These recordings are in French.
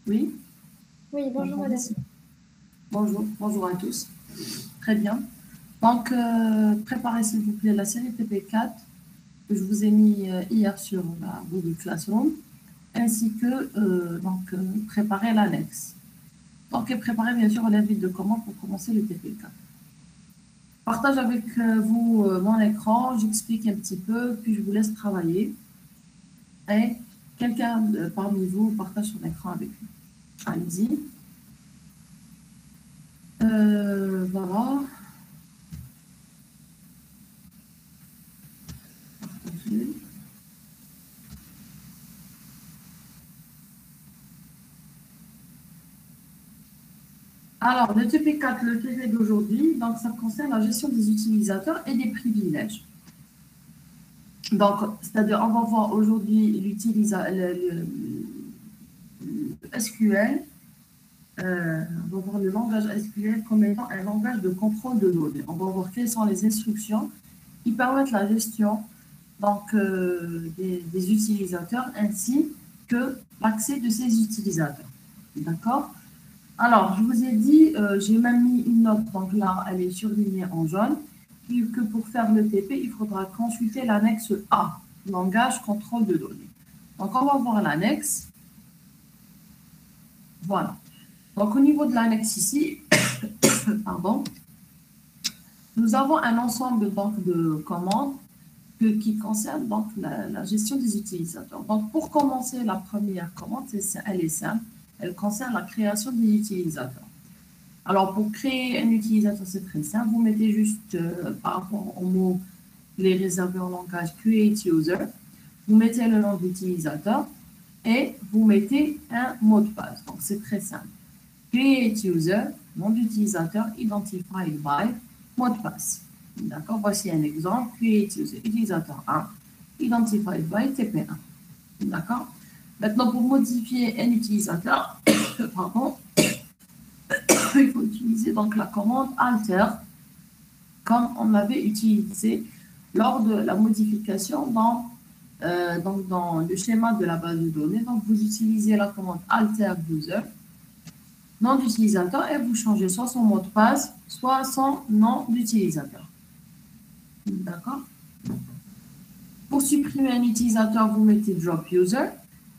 Oui, Oui, bonjour bonjour, madame. merci. Bonjour à tous. Très bien. Donc, préparez s'il vous plaît la série TP4 que je vous ai mis hier sur la Google Classroom, ainsi que préparez l'annexe. Donc, et préparez bien sûr l'invite de commande pour commencer le TP4. Partage avec vous mon écran, j'explique un petit peu, puis je vous laisse travailler. Et quelqu'un parmi vous partage son écran avec vous. Allez-y. Voilà. Partager. Alors, le TP4, le TP d'aujourd'hui, donc ça concerne la gestion des utilisateurs et des privilèges. Donc, c'est-à-dire, on va voir aujourd'hui le SQL, on va voir le langage SQL comme étant un langage de contrôle de données. On va voir quelles sont les instructions qui permettent la gestion donc, des utilisateurs ainsi que l'accès de ces utilisateurs. D'accord? Alors, je vous ai dit, j'ai même mis une note, donc là, elle est surlignée en jaune, que pour faire le TP, il faudra consulter l'annexe A, langage contrôle de données. Donc, on va voir l'annexe. Voilà. Donc, au niveau de l'annexe ici, pardon, nous avons un ensemble donc, de commandes qui concernent donc, la gestion des utilisateurs. Donc, pour commencer, la première commande, elle est simple. Elle concerne la création des utilisateurs. Alors, pour créer un utilisateur, c'est très simple. Vous mettez juste, par rapport au mot, les réservés en langage Create User, vous mettez le nom de l'utilisateur et vous mettez un mot de passe. Donc, c'est très simple. Create User, nom d'utilisateur, Identified by, mot de passe. D'accord? Voici un exemple. Create User, utilisateur 1, Identified by TP1. D'accord? Maintenant, pour modifier un utilisateur, pardon, il faut utiliser donc la commande alter comme on l'avait utilisé lors de la modification dans le schéma de la base de données. Donc, vous utilisez la commande alter user, nom d'utilisateur, et vous changez soit son mot de passe, soit son nom d'utilisateur. D'accord? Pour supprimer un utilisateur, vous mettez drop user,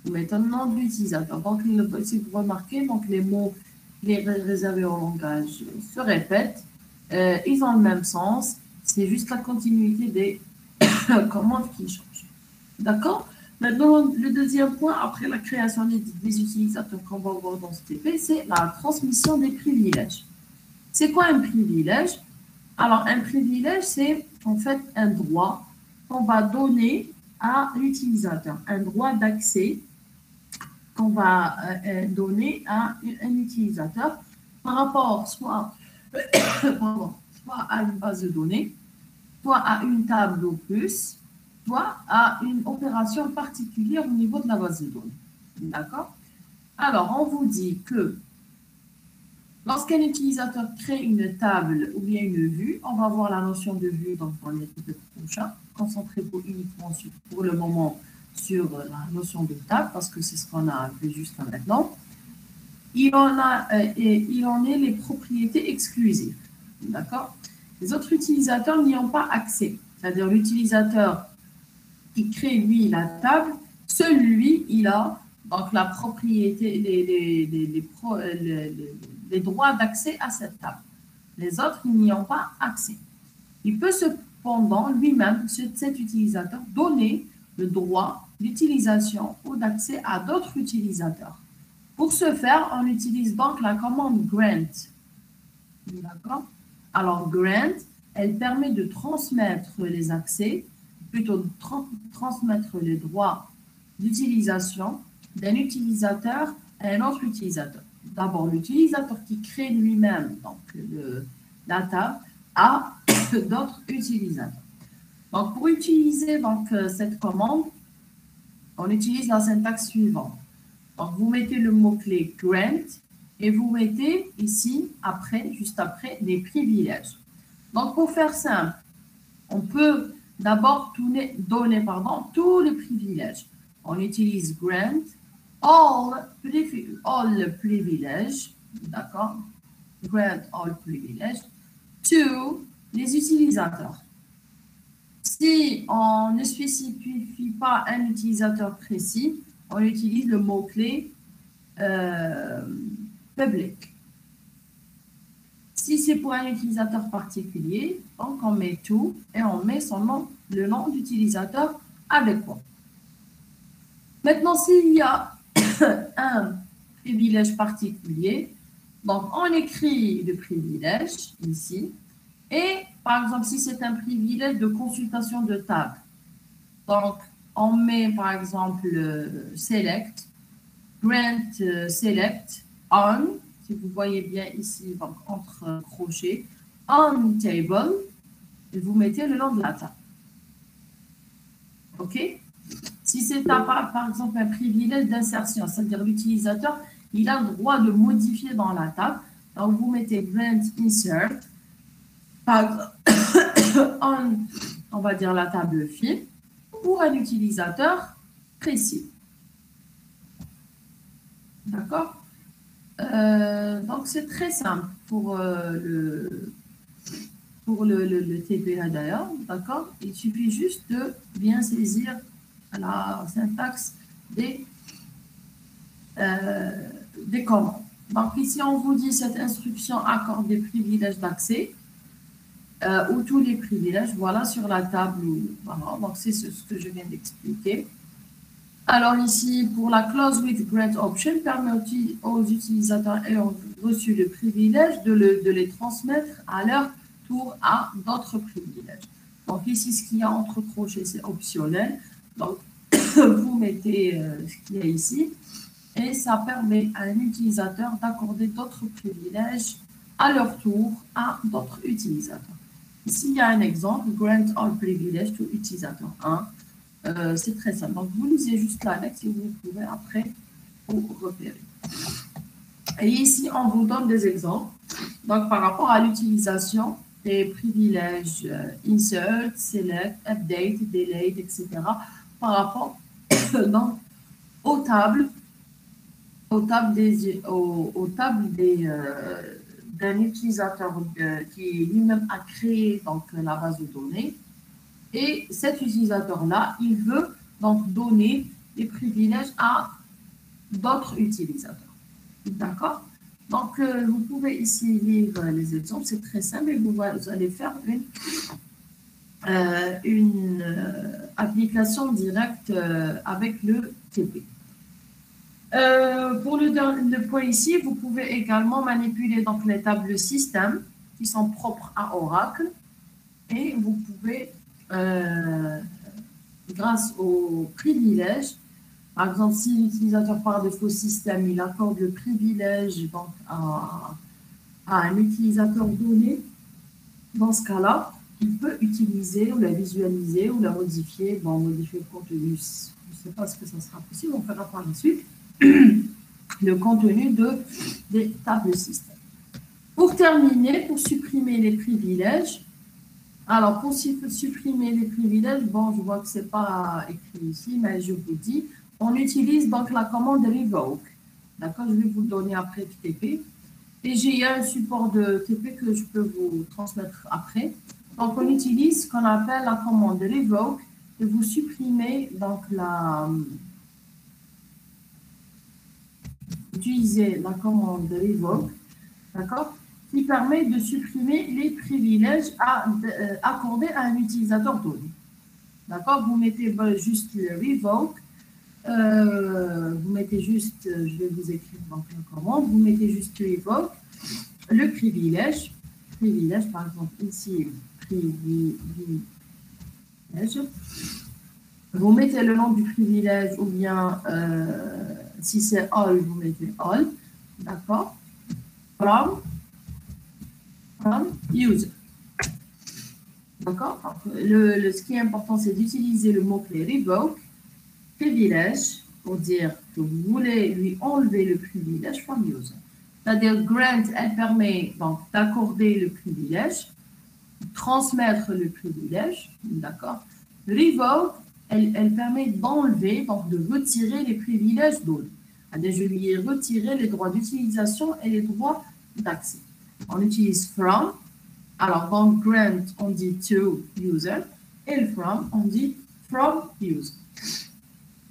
vous mettez un nom de l'utilisateur. Donc, si vous remarquez, donc les mots réservés au langage se répètent, ils ont le même sens, c'est juste la continuité des commandes qui changent. D'accord? Maintenant, le deuxième point, après la création des utilisateurs qu'on va voir dans ce TP, c'est la transmission des privilèges. C'est quoi un privilège? Alors, un privilège, c'est en fait un droit qu'on va donner à l'utilisateur, un droit d'accès qu'on va donner à un utilisateur par rapport soit à une base de données, soit à une table ou plus, soit à une opération particulière au niveau de la base de données. D'accord? Alors, on vous dit que lorsqu'un utilisateur crée une table ou bien une vue, on va voir la notion de vue dans les épisodes prochains. Concentrez-vous uniquement pour le moment sur la notion de table parce que c'est ce qu'on a vu jusqu'à maintenant. Il en est les propriétés exclusives. D'accord? Les autres utilisateurs n'y ont pas accès. C'est-à-dire l'utilisateur qui crée, lui, la table, seul lui, il a donc la propriété, les droits d'accès à cette table. Les autres, ils n'y ont pas accès. Il peut cependant lui-même, cet utilisateur, donner le droit d'utilisation ou d'accès à d'autres utilisateurs. Pour ce faire, on utilise donc la commande grant. D'accord? Alors, grant, elle permet de transmettre les accès, plutôt de transmettre les droits d'utilisation d'un utilisateur à un autre utilisateur. D'abord, l'utilisateur qui crée lui-même la table à d'autres utilisateurs. Donc, pour utiliser cette commande, on utilise la syntaxe suivante. Donc, vous mettez le mot-clé grant et vous mettez ici, juste après, les privilèges. Donc, pour faire simple, on peut d'abord donner tous les privilèges. On utilise grant all privilege, d'accord, grant all privilege to les utilisateurs. Si on ne spécifie pas un utilisateur précis, on utilise le mot-clé public. Si c'est pour un utilisateur particulier, donc on met tout et on met son nom, le nom d'utilisateur avec quoi. Maintenant, s'il y a un privilège particulier, donc on écrit le privilège ici. Et par exemple, si c'est un privilège de consultation de table, donc on met par exemple select, grant select on, si vous voyez bien ici, donc entre crochets, on table, et vous mettez le nom de la table. OK? Si c'est par exemple un privilège d'insertion, c'est-à-dire l'utilisateur, il a le droit de modifier dans la table. Donc, vous mettez grant insert, par exemple, on va dire la table fil, pour un utilisateur précis. D'accord? Donc, c'est très simple pour le TP d'ailleurs. D'accord? Il suffit juste de bien saisir la syntaxe des commandes. Donc, ici, on vous dit cette instruction accorde des privilèges d'accès ou tous les privilèges, voilà, sur la table. Voilà, donc, c'est ce que je viens d'expliquer. Alors, ici, pour la clause with grant option, permet aux utilisateurs ayant reçu le privilège de les transmettre à leur tour à d'autres privilèges. Donc, ici, ce qu'il y a entre crochets, c'est optionnel. Donc, vous mettez ce qu'il y a ici et ça permet à un utilisateur d'accorder d'autres privilèges à leur tour à d'autres utilisateurs. Ici, il y a un exemple, grant all privilege to utilisateur 1. C'est très simple. Donc, vous lisez juste l'annexe et vous pouvez après vous repérer. Et ici, on vous donne des exemples. Donc, par rapport à l'utilisation des privilèges insert, select, update, delete, etc. Par rapport donc, aux tables d'un utilisateur qui lui-même a créé donc, la base de données. Et cet utilisateur-là, il veut donc donner des privilèges à d'autres utilisateurs. D'accord? Donc, vous pouvez ici lire les exemples. C'est très simple et vous allez faire une application directe avec le TP. Pour le point ici, vous pouvez également manipuler donc, les tables système qui sont propres à Oracle et vous pouvez, grâce aux privilèges, par exemple, si l'utilisateur par défaut système, il accorde le privilège donc, à un utilisateur donné, dans ce cas-là, il peut utiliser ou la visualiser ou la modifier, bon, modifier le contenu, je ne sais pas ce que ça sera possible, on fera par la suite, le contenu des tables système. Pour terminer, pour supprimer les privilèges, alors pour supprimer les privilèges, bon, je vois que ce n'est pas écrit ici, mais je vous dis, on utilise donc la commande revoke. D'accord, je vais vous le donner après TP. Et j'ai un support de TP que je peux vous transmettre après. Donc, on utilise ce qu'on appelle la commande revoke et vous supprimez donc utilisez la commande revoke, d'accord, qui permet de supprimer les privilèges accordés à un utilisateur donné. D'accord, vous mettez juste le revoke. Vous mettez juste, je vais vous écrire donc la commande, vous mettez juste revoke, le privilège, par exemple ici, privilège, vous mettez le nom du privilège ou bien si c'est all, vous mettez all, d'accord, from user. D'accord, ce qui est important, c'est d'utiliser le mot-clé revoke, privilège, pour dire que vous voulez lui enlever le privilège from user. C'est-à-dire, grant, elle permet donc d'accorder le privilège, transmettre le privilège, d'accord. Revoke, elle permet d'enlever, donc de retirer les privilèges d'autres. Allez, je lui ai retiré les droits d'utilisation et les droits d'accès. On utilise from. Alors, dans grant, on dit to user. Et le from, on dit from user.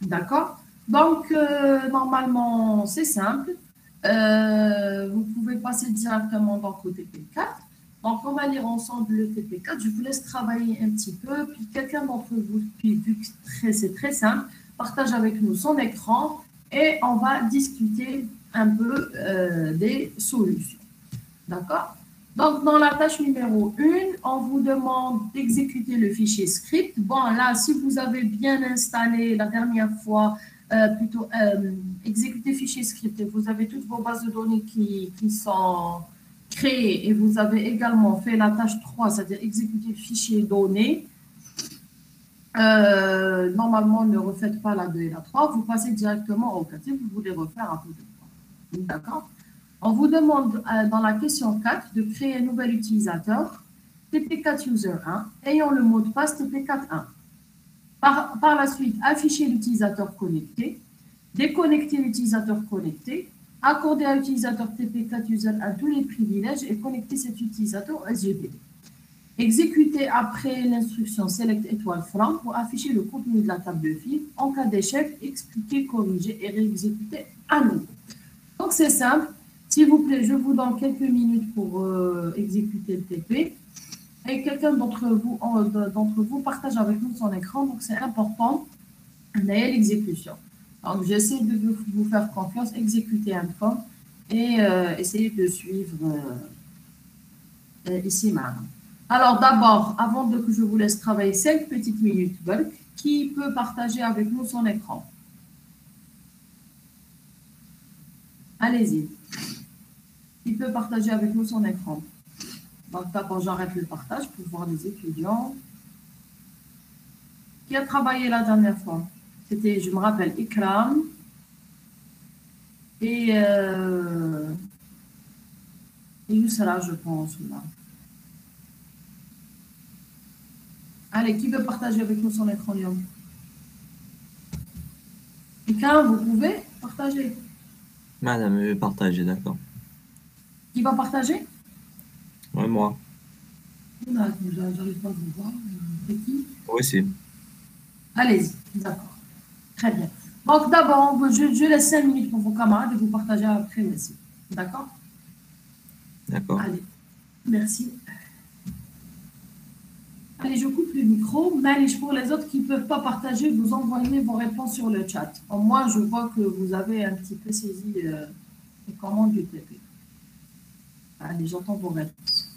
D'accord? Donc, normalement, c'est simple. Vous pouvez passer directement donc, au TP4. Donc, on va lire ensemble le TP4. Je vous laisse travailler un petit peu. Puis, quelqu'un d'entre vous, puis, vu que c'est très simple, partage avec nous son écran et on va discuter un peu des solutions. D'accord? Donc, dans la tâche numéro 1, on vous demande d'exécuter le fichier script. Bon, là, si vous avez bien installé la dernière fois, plutôt exécuter fichier script et vous avez toutes vos bases de données qui sont créées et vous avez également fait la tâche 3, c'est-à-dire exécuter le fichier données, normalement, ne refaites pas la 2 et la 3, vous passez directement au 4 si vous voulez refaire un peu de fois. D'accord? On vous demande dans la question 4 de créer un nouvel utilisateur, TP4user1, ayant le mot de passe TP41. Par la suite, afficher l'utilisateur connecté, déconnecter l'utilisateur connecté, accorder à l'utilisateur TP4user1 tous les privilèges et connecter cet utilisateur au SGBD. Exécuter après l'instruction select étoile franc pour afficher le contenu de la table de fil. En cas d'échec, expliquer, corriger et réexécuter à nouveau. Donc, c'est simple. S'il vous plaît, je vous donne quelques minutes pour exécuter le TP. Et quelqu'un d'entre vous partage avec nous son écran. Donc, c'est important d'aller l'exécution. Donc, j'essaie de vous faire confiance, exécuter un peu et essayer de suivre ici maintenant. Alors, d'abord, avant que je vous laisse travailler 5 petites minutes, qui peut partager avec nous son écran? Allez-y. Qui peut partager avec nous son écran? Donc, d'abord, j'arrête le partage pour voir les étudiants. Qui a travaillé la dernière fois? C'était, je me rappelle, Ikram et Yousra, je pense. Là. Allez, qui veut partager avec nous son écran, Lyon? Ikram, vous pouvez partager? Madame, je vais partager, d'accord. Qui va partager? Ouais, moi. J'arrive pas à vous voir. C'est qui? Oui, c'est. Allez-y, d'accord. Très bien. Donc, d'abord, je laisse 5 minutes pour vos camarades et vous partagez après aussi. D'accord? D'accord. Allez, merci. Allez, je coupe le micro. Mais pour les autres qui ne peuvent pas partager, vous envoyez vos réponses sur le chat. Au moins, je vois que vous avez un petit peu saisi les commandes du TP. Allez, j'entends vos réponses.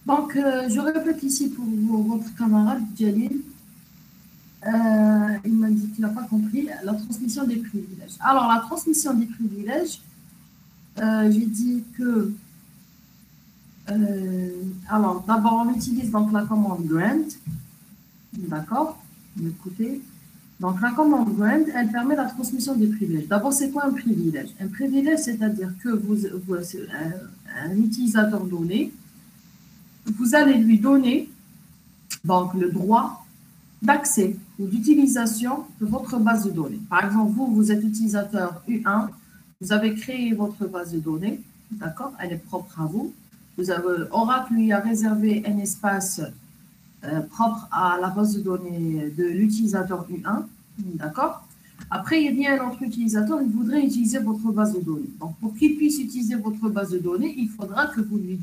Donc, je répète ici pour votre camarade Jalil. Il m'a dit qu'il n'a pas compris la transmission des privilèges. Alors, la transmission des privilèges, j'ai dit que alors, d'abord, on utilise donc la commande grant. D'accord? Écoutez. Donc, la commande grant, elle permet la transmission des privilèges. D'abord, c'est quoi un privilège? Un privilège, c'est-à-dire que un utilisateur donné, vous allez lui donner donc, le droit d'accès ou d'utilisation de votre base de données. Par exemple, vous êtes utilisateur U1, vous avez créé votre base de données, d'accord? Elle est propre à vous. Oracle lui a réservé un espace propre à la base de données de l'utilisateur U1, d'accord? Après, il y a un autre utilisateur, il voudrait utiliser votre base de données. Donc, pour qu'il puisse utiliser votre base de données, il faudra que vous lui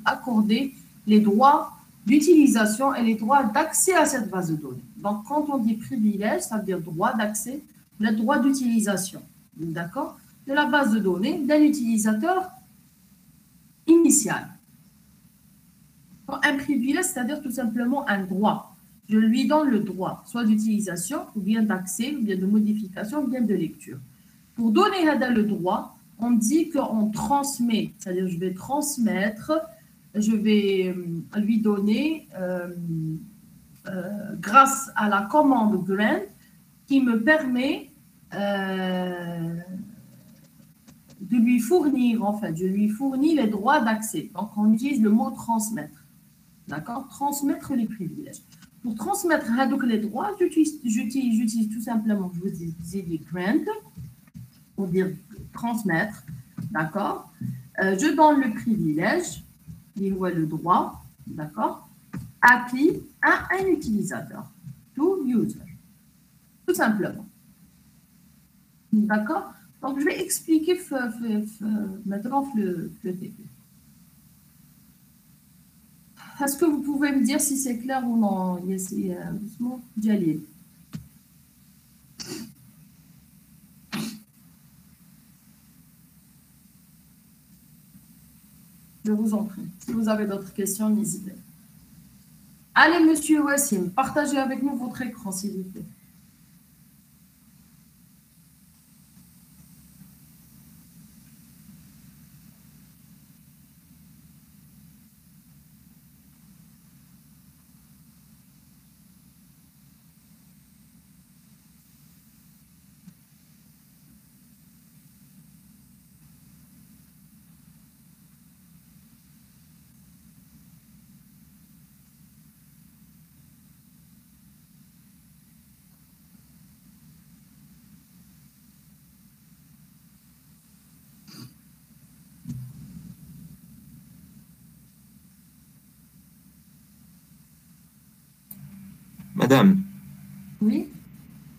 accordez les droits d'utilisation et les droits d'accès à cette base de données. Donc, quand on dit privilège, ça veut dire droit d'accès, le droit d'utilisation, d'accord? De la base de données d'un utilisateur initial. Un privilège, c'est-à-dire tout simplement un droit. Je lui donne le droit, soit d'utilisation, ou bien d'accès, ou bien de modification, ou bien de lecture. Pour donner le droit, on dit qu'on transmet, c'est-à-dire je vais transmettre, je vais lui donner, grâce à la commande grant, qui me permet de lui fournir, en fait, je lui fournis les droits d'accès. Donc, on utilise le mot transmettre. D'accord? Transmettre les privilèges. Pour transmettre les droits, j'utilise tout simplement, je vous disais, les grant, pour dire transmettre. D'accord? Je donne le privilège, il voit le droit, d'accord? Acquis à un utilisateur, to user. Tout simplement. D'accord? Donc, je vais expliquer maintenant le TP. Est-ce que vous pouvez me dire si c'est clair ou non, Jalil? Je vous en prie. Si vous avez d'autres questions, n'hésitez pas. Allez, monsieur Wassim, partagez avec nous votre écran, s'il vous plaît. Madame, Oui?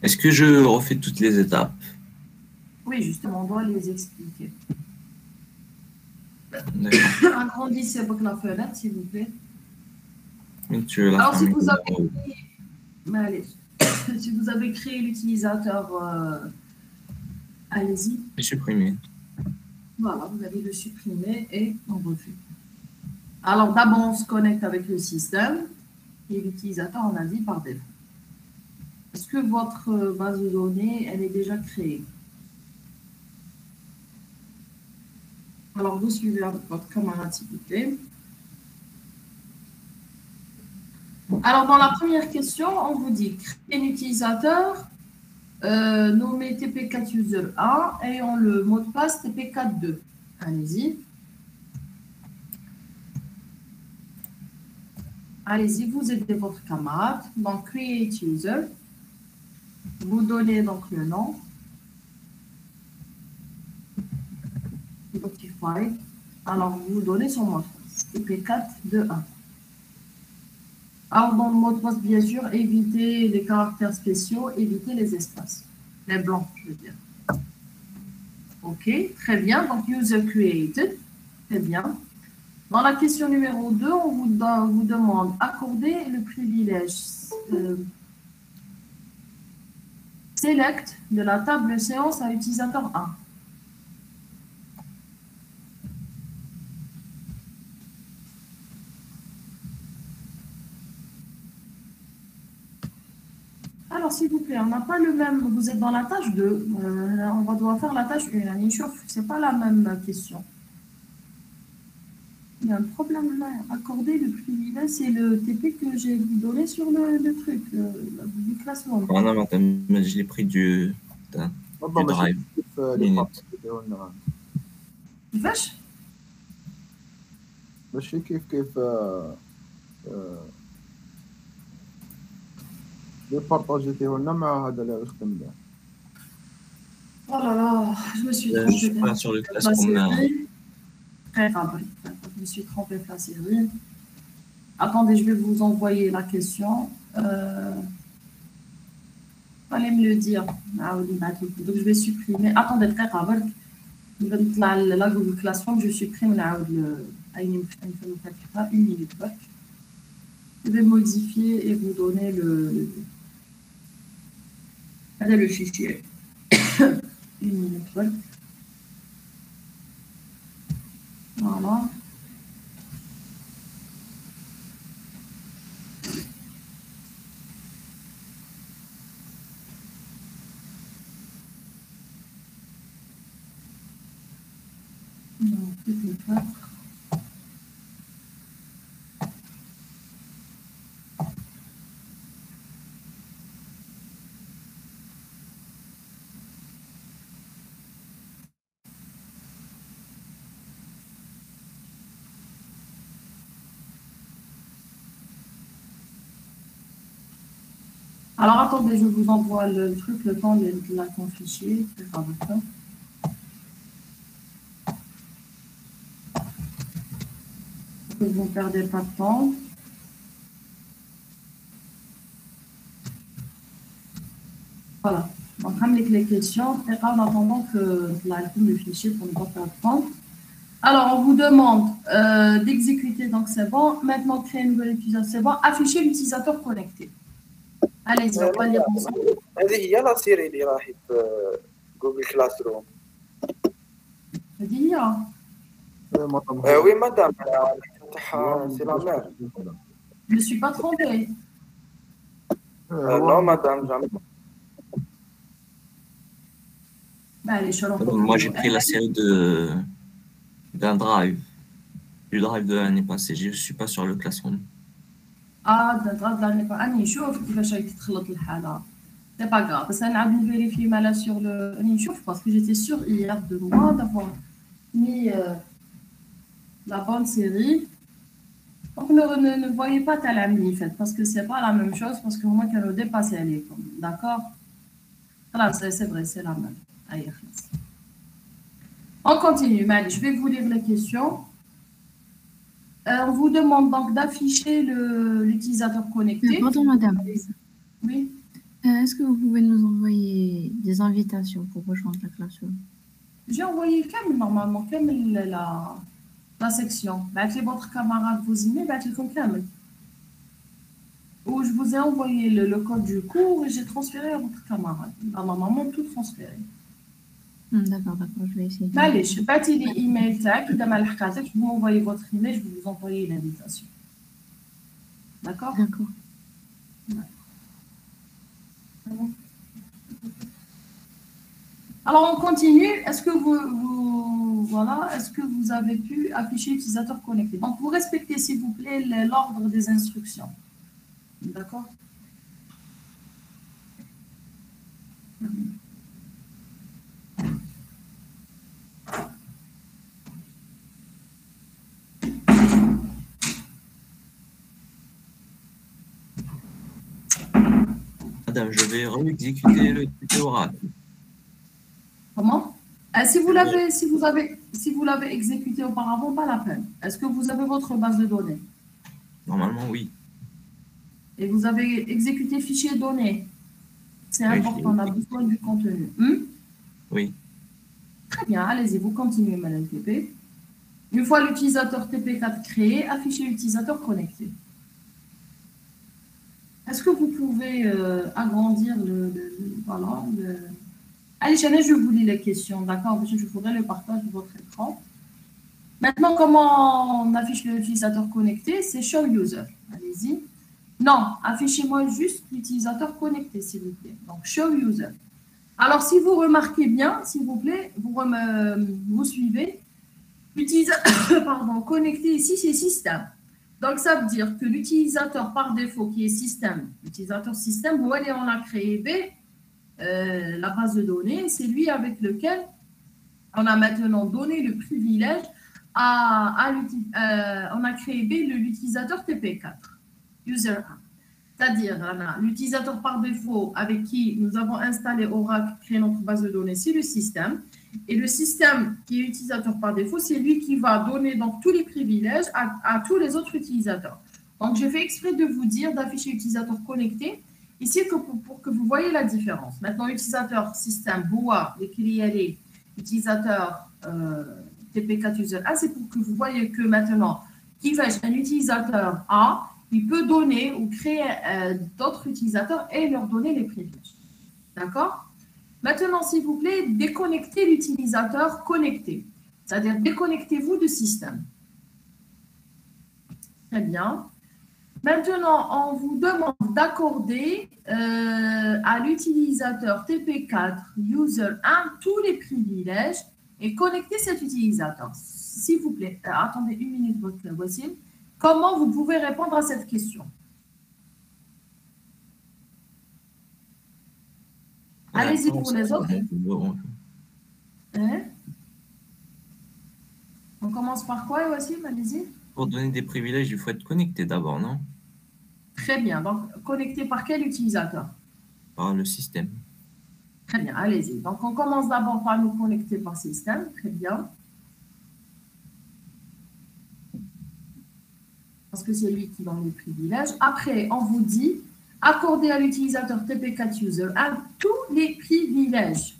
est-ce que je refais toutes les étapes? Oui, justement, on doit les expliquer. D'accord. Agrandissez la fenêtre, s'il vous plaît. Tu veux la Alors, fermer? si vous avez créé l'utilisateur, allez-y. Supprimer. Voilà, vous allez le supprimer et on refait. Alors, d'abord, on se connecte avec le système et l'utilisateur, on a dit par défaut. Est-ce que votre base de données, elle est déjà créée? Alors, vous suivez votre camarade, s'il vous plaît. Alors, dans la première question, on vous dit créer un utilisateur, nommé TP4user1 et on le mot de passe TP42. Allez-y. Allez-y, vous aidez votre camarade. Donc, create user. Vous donnez donc le nom. Notify. Alors, vous donnez son mot de passe. TP421. Alors, dans le mot de passe, bien sûr, évitez les caractères spéciaux, évitez les espaces. Les blancs, je veux dire. OK, très bien. Donc, user created. Très bien. Dans la question numéro 2, on vous demande accorder le privilège select de la table séance à utilisateur 1. s'il vous plaît, on n'a pas le même. Vous êtes dans la tâche 2. On va devoir faire la tâche 1. C'est pas la même question. Il y a un problème là. Accorder le privilège, c'est le TP que j'ai vous donné sur le truc, du classement. أنا madame, je l'ai pris du drive. Minute. كيفاش؟ ماشي كيف لي بارطاجيتيه لنا مع هذا اللي يخدم مليح. Oh là là, je me suis Je trompée. suis pas sur le La classroom. série. Très grave. Je me suis trompée de la série. Attendez, je vais vous envoyer la question. Fallait me le dire. Ah oui, donc je vais supprimer. Attendez, très grave. La Google Classroom, je supprime une minute. Je vais modifier et vous donner le fichier. Une minute. Voilà. Non, peut-être pas. Alors attendez, je vous envoie le truc, le temps de la fichier. C'est pas votre temps. Vous ne perdez pas de temps. Voilà. Donc, ramenez les questions. Et en attendant que le fichier pour ne pas perdre de temps. Alors, on vous demande d'exécuter, donc c'est bon. Maintenant, créer une nouvelle utilisateur, c'est bon. Afficher l'utilisateur connecté. Allez-y, on va lire ensemble. هذه هي لا سيري اللي راهي في جوجل كلاس روم. هذه هي. وي مدام تاعها سي لا مير. Je ne suis pas trompée. Non madame, jamais. Allez, je Moi, j'ai pris la série d'un drive. Du drive de l'année passée. Je ne suis pas sur le classroom. de l'année passée. أنا نشوف كيفاش راهي تتخلط الحالة. C'est pas grave. بس أنا نعاود نفيريفي مالا sur le. أنا نشوف parce que j'étais sûre hier de moi d'avoir mis la bonne série. Donc ne voyez pas tel ami fait parce que c'est pas la même chose parce que moi qu'elle a dépassé les communes. D'accord? Voilà, c'est vrai, c'est la même. Allez, on continue. Allez, je vais vous lire les questions. On vous demande donc d'afficher l'utilisateur connecté. Pardon, madame. Oui. Est-ce que vous pouvez nous envoyer des invitations pour rejoindre la classroom? J'ai envoyé normalement la section. Battez votre camarade, vos emails, battez comme Kamel. Où je vous ai envoyé le code du cours et j'ai transféré à votre camarade. Normalement, tout transféré. D'accord, je vais essayer. Allez, je bâtis les emails, vous m'envoyez votre email, je vais vous envoyer l'invitation. D'accord? D'accord. Alors, on continue. Est-ce que est-ce que vous avez pu afficher l'utilisateur connecté? Donc, vous respectez, s'il vous plaît, l'ordre des instructions. D'accord? Madame, je vais réexécuter le tuto oral. Comment? Si vous l'avez exécuté auparavant, pas la peine. Est-ce que vous avez votre base de données? Normalement, oui. Et vous avez exécuté fichier données. C'est important, on a besoin du contenu. Oui. Très bien, allez-y, vous continuez, Madame TP. Une fois l'utilisateur TP4 créé, affichez l'utilisateur connecté. Est-ce que vous pouvez agrandir voilà, Allez, Chanel, je vous lis les questions, d'accord? Parce que je voudrais le partage de votre écran. Maintenant, comment on affiche l'utilisateur connecté? C'est Show User. Allez-y. Non, affichez-moi juste l'utilisateur connecté, s'il vous plaît. Donc, show user. Alors, si vous remarquez bien, s'il vous plaît, vous suivez, l'utilisateur pardon, connecté ici, c'est système. Donc, ça veut dire que l'utilisateur par défaut qui est système, l'utilisateur système, vous voyez, on a créé la base de données, c'est lui avec lequel on a maintenant donné le privilège on a créé l'utilisateur TP4, user 1. C'est-à-dire, l'utilisateur par défaut avec qui nous avons installé Oracle, créé notre base de données, c'est le système. Et le système qui est utilisateur par défaut, c'est lui qui va donner donc tous les privilèges à tous les autres utilisateurs. Donc, j'ai fait exprès de vous dire d'afficher utilisateur connecté, ici pour que vous voyez la différence. Maintenant, utilisateur système, BOA, les utilisateur TP4 user A, c'est pour que vous voyez que maintenant, un utilisateur A, il peut donner ou créer d'autres utilisateurs et leur donner les privilèges. D'accord? Maintenant, s'il vous plaît, déconnectez l'utilisateur connecté. C'est-à-dire, déconnectez-vous du système. Très bien. Maintenant, on vous demande d'accorder à l'utilisateur TP4 user 1 tous les privilèges et connecter cet utilisateur. S'il vous plaît, attendez une minute, voici. Comment vous pouvez répondre à cette question? Allez-y pour les autres. Hein? On commence par quoi, Wassim? Allez-y. Pour donner des privilèges, il faut être connecté d'abord, non? Très bien. Donc, connecté par quel utilisateur? Par le système. Très bien, allez-y. Donc, on commence d'abord par nous connecter par système. Très bien. Parce que c'est lui qui donne les privilèges. Après, on vous dit, accorder à l'utilisateur TP4 user tous les privilèges.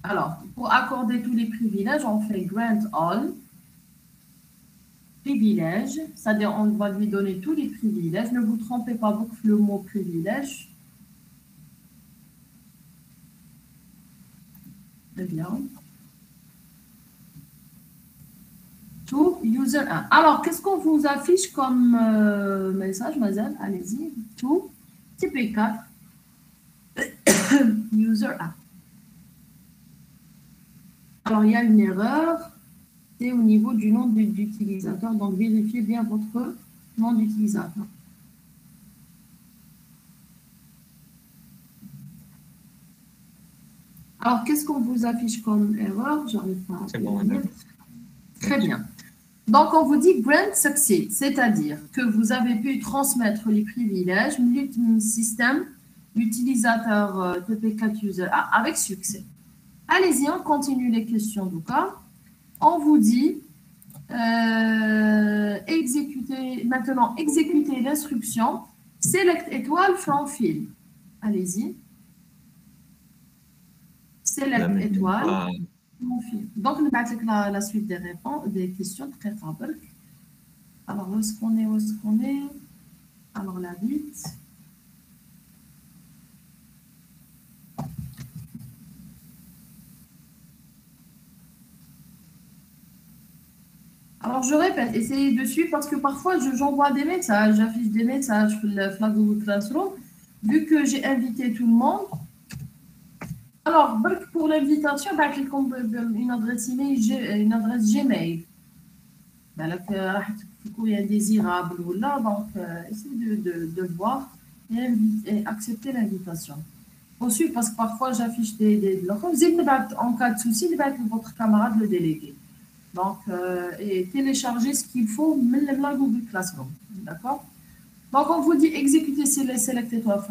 Alors, pour accorder tous les privilèges, on fait grant all. Privilèges, c'est-à-dire on va lui donner tous les privilèges. Ne vous trompez pas avec le mot privilège. Très bien. To user 1. Alors, qu'est-ce qu'on vous affiche comme message, Mazel? Allez-y. To TP4 user 1. Alors, il y a une erreur. C'est au niveau du nom d'utilisateur. Donc, vérifiez bien votre nom d'utilisateur. Alors, qu'est-ce qu'on vous affiche comme erreur? J'arrive pas à lire. Très bien. Donc, on vous dit grant success, c'est-à-dire que vous avez pu transmettre les privilèges système utilisateur TP4 user A avec succès. Allez-y, on continue les questions du cas. On vous dit exécuter l'instruction select étoile from field. Allez-y. Select étoile. Donc, nous allons la suite des réponses, des questions très simples. Alors, où est-ce qu'on est? Alors, la vite. Alors, je répète, essayez de suivre parce que parfois, j'envoie des messages, j'affiche des messages sur le Google Classroom. Vu que j'ai invité tout le monde, alors, pour l'invitation, une adresse email, une adresse Gmail. Il y a indésirable ou là, donc essayez de voir et accepter l'invitation. Ensuite, parce que parfois j'affiche des en cas de souci, votre camarade le délégué. Donc, et télécharger ce qu'il faut, même la Google Classroom. D'accord? Donc, on vous dit exécuter select étoile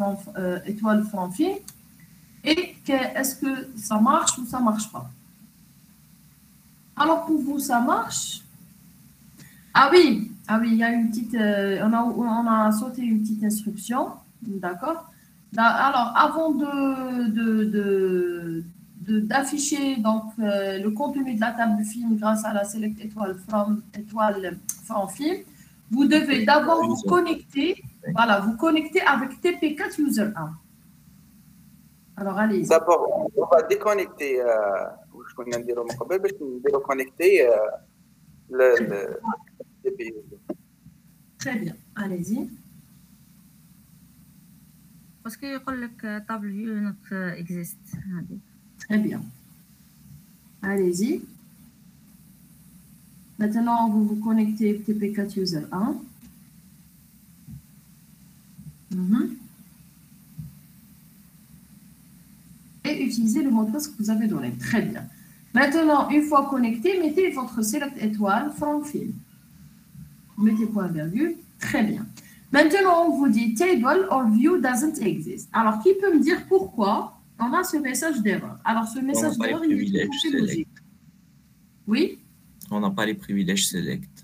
from field. Et est-ce que ça marche ou ça ne marche pas? Alors, pour vous, ça marche? Ah oui, il y a une petite... on a sauté une petite instruction, d'accord? Alors, avant d'afficher donc le contenu de la table de film grâce à la select étoile from film, vous devez d'abord vous connecter, voilà, vous connecter avec TP4 user 1. Alors, allez-y. D'abord, on va déconnecter. Je connais dire connecter le TP. Très bien. Allez-y. Parce que يقول لك table view not exist. Très bien. Allez-y. Maintenant, vous vous connectez TP4 user 1. Et utilisez le mot de passe que vous avez donné. Très bien. Maintenant, une fois connecté, mettez votre select étoile from field. Mettez point virgule. Très bien. Maintenant, on vous dit table or view doesn't exist. Alors, qui peut me dire pourquoi on a ce message d'erreur? Alors, ce message d'erreur, il est tout à fait logique. Oui? On n'a pas les privilèges select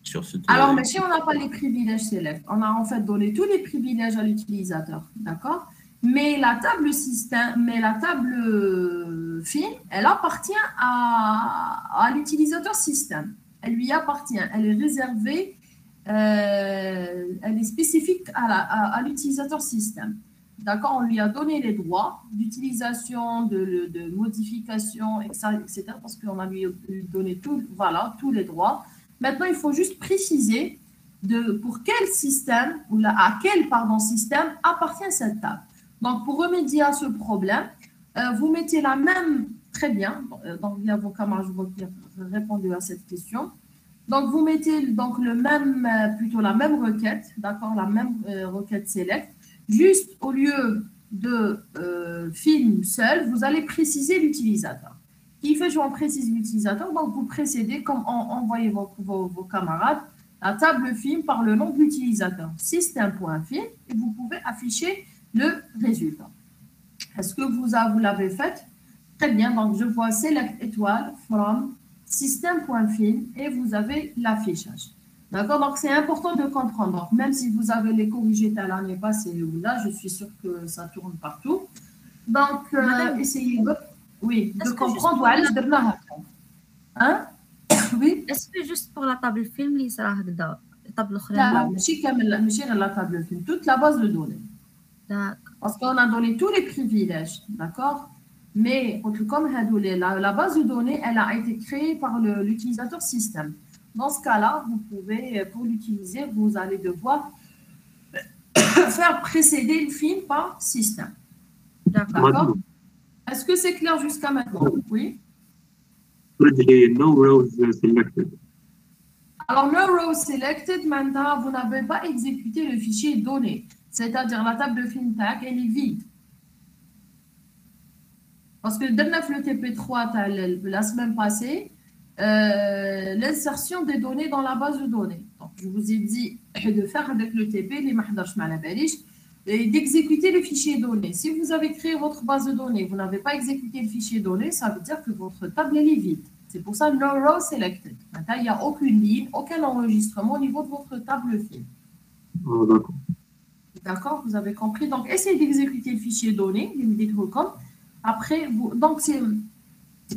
sur ce tool. Alors, mais si on n'a pas les privilèges select, on a en fait donné tous les privilèges à l'utilisateur, d'accord? Mais la table système, mais la table film, elle appartient à l'utilisateur système. Elle lui appartient, elle est réservée, elle est spécifique à l'utilisateur système. D'accord, on lui a donné les droits d'utilisation, de modification, etc. Parce qu'on a lui donné tout, voilà, tous les droits. Maintenant, il faut juste préciser pour quel système, ou à quel système appartient cette table. Donc, pour remédier à ce problème, vous mettez la même, très bien, donc il y a vos camarades qui ont répondu à cette question. Donc, vous mettez donc plutôt la même requête, d'accord, la même requête select. Juste au lieu de film seul, vous allez préciser l'utilisateur. Qui fait, je précise l'utilisateur, donc vous précédez, comme envoyez vos camarades, la table film par le nom de l'utilisateur, système.film, et vous pouvez afficher le résultat. Est-ce que vous l'avez fait? Très bien, donc je vois select étoile from système.film et vous avez l'affichage. D'accord, donc c'est important de comprendre. Donc, même si vous avez les corrigés à l'année passée ou là, je suis sûre que ça tourne partout. Donc, essayez de comprendre. Hein? Oui. Est-ce que juste pour la table film, il sera la table la table film, toute la base de données. Parce qu'on a donné tous les privilèges, d'accord? Mais comme la base de données, elle a été créée par l'utilisateur système. Dans ce cas-là, vous pouvez, pour l'utiliser, vous allez devoir faire précéder le film par système. D'accord? Est-ce que c'est clair jusqu'à maintenant? Oui? No rows selected. Alors, no rows selected, maintenant, vous n'avez pas exécuté le fichier donné. C'est-à-dire la table de film tag, elle est vide. Parce que dans le TP3 la semaine passée, l'insertion des données dans la base de données. Donc, je vous ai dit de faire avec le TP, et d'exécuter le fichier donné. Si vous avez créé votre base de données, vous n'avez pas exécuté le fichier donné, ça veut dire que votre table elle est vide. C'est pour ça no row selected. Maintenant, il n'y a aucune ligne, aucun enregistrement au niveau de votre table film. Oh, d'accord. D'accord, vous avez compris. Donc, essayez d'exécuter le fichier donné, après, donc c'est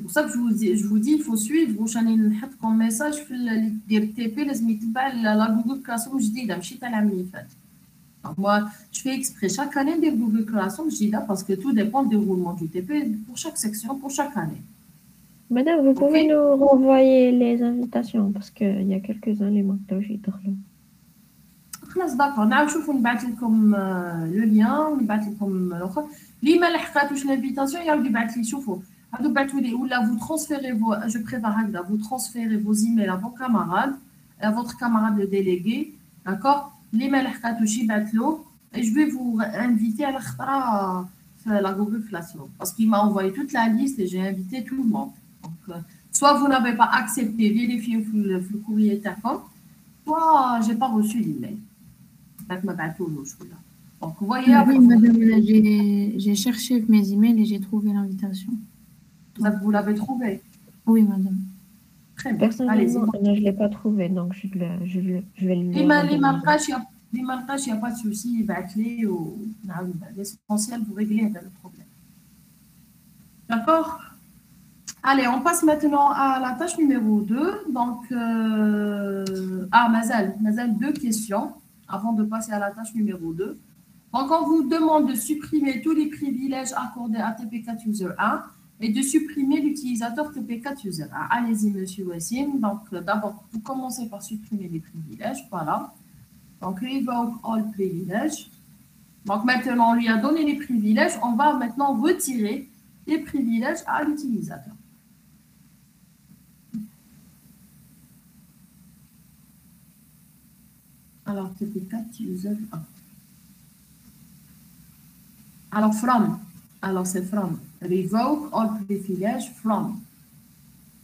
pour ça que je vous dis, il faut suivre. Vous allez mettre comme message في TP لازم يتبع la Google Classroom جديدة ماشي تاع العام اللي فات. Moi, je fais exprès chaque année des Google Classroom جديدة parce que tout dépend du déroulement du TP pour chaque section, pour chaque année. Madame, vous pouvez nous renvoyer les invitations parce qu'il y a quelques années ما يدخلوا. خلاص داكور نشوفوا نبعث لكم لو لين ونبعث لكم الاخر اللي ما لحقاتوش الانفيتاسيون يعاود يبعث لي شوفوا عاودوا بعثوا لي ولا vous transférez je prépare هكذا vous transférez vos emails à vos camarades à votre camarade le délégué d'accord اللي ما لحقاتوش يبعث له et je vais vous inviter à la la Google Classroom parce qu'il m'a envoyé toute la liste et j'ai invité tout le monde donc soit vous n'avez pas accepté vérifiez le courrier TACOM soit j'ai pas reçu l'email. Donc, vous voyez. Oui, madame, j'ai cherché mes emails et j'ai trouvé l'invitation. Vous l'avez trouvé? Oui, madame. Très bien. Personnellement, je ne l'ai pas trouvé, donc je vais lui les marquages, il n'y a pas de souci, il va être clé ou l'essentiel, vous réglez le problème. D'accord? Allez, on passe maintenant à la tâche numéro 2. Donc, Mazal, 2 questions avant de passer à la tâche numéro 2. Donc, on vous demande de supprimer tous les privilèges accordés à TP4 User 1 et de supprimer l'utilisateur TP4 User 1. Allez-y, monsieur Wassim. Donc, d'abord, vous commencez par supprimer les privilèges. Voilà. Donc, revoke all privilèges. Donc, maintenant, on lui a donné les privilèges. On va maintenant retirer les privilèges à l'utilisateur. Alors, TP4 user 1. Alors, from. Alors, c'est from. Revoke all privilèges from.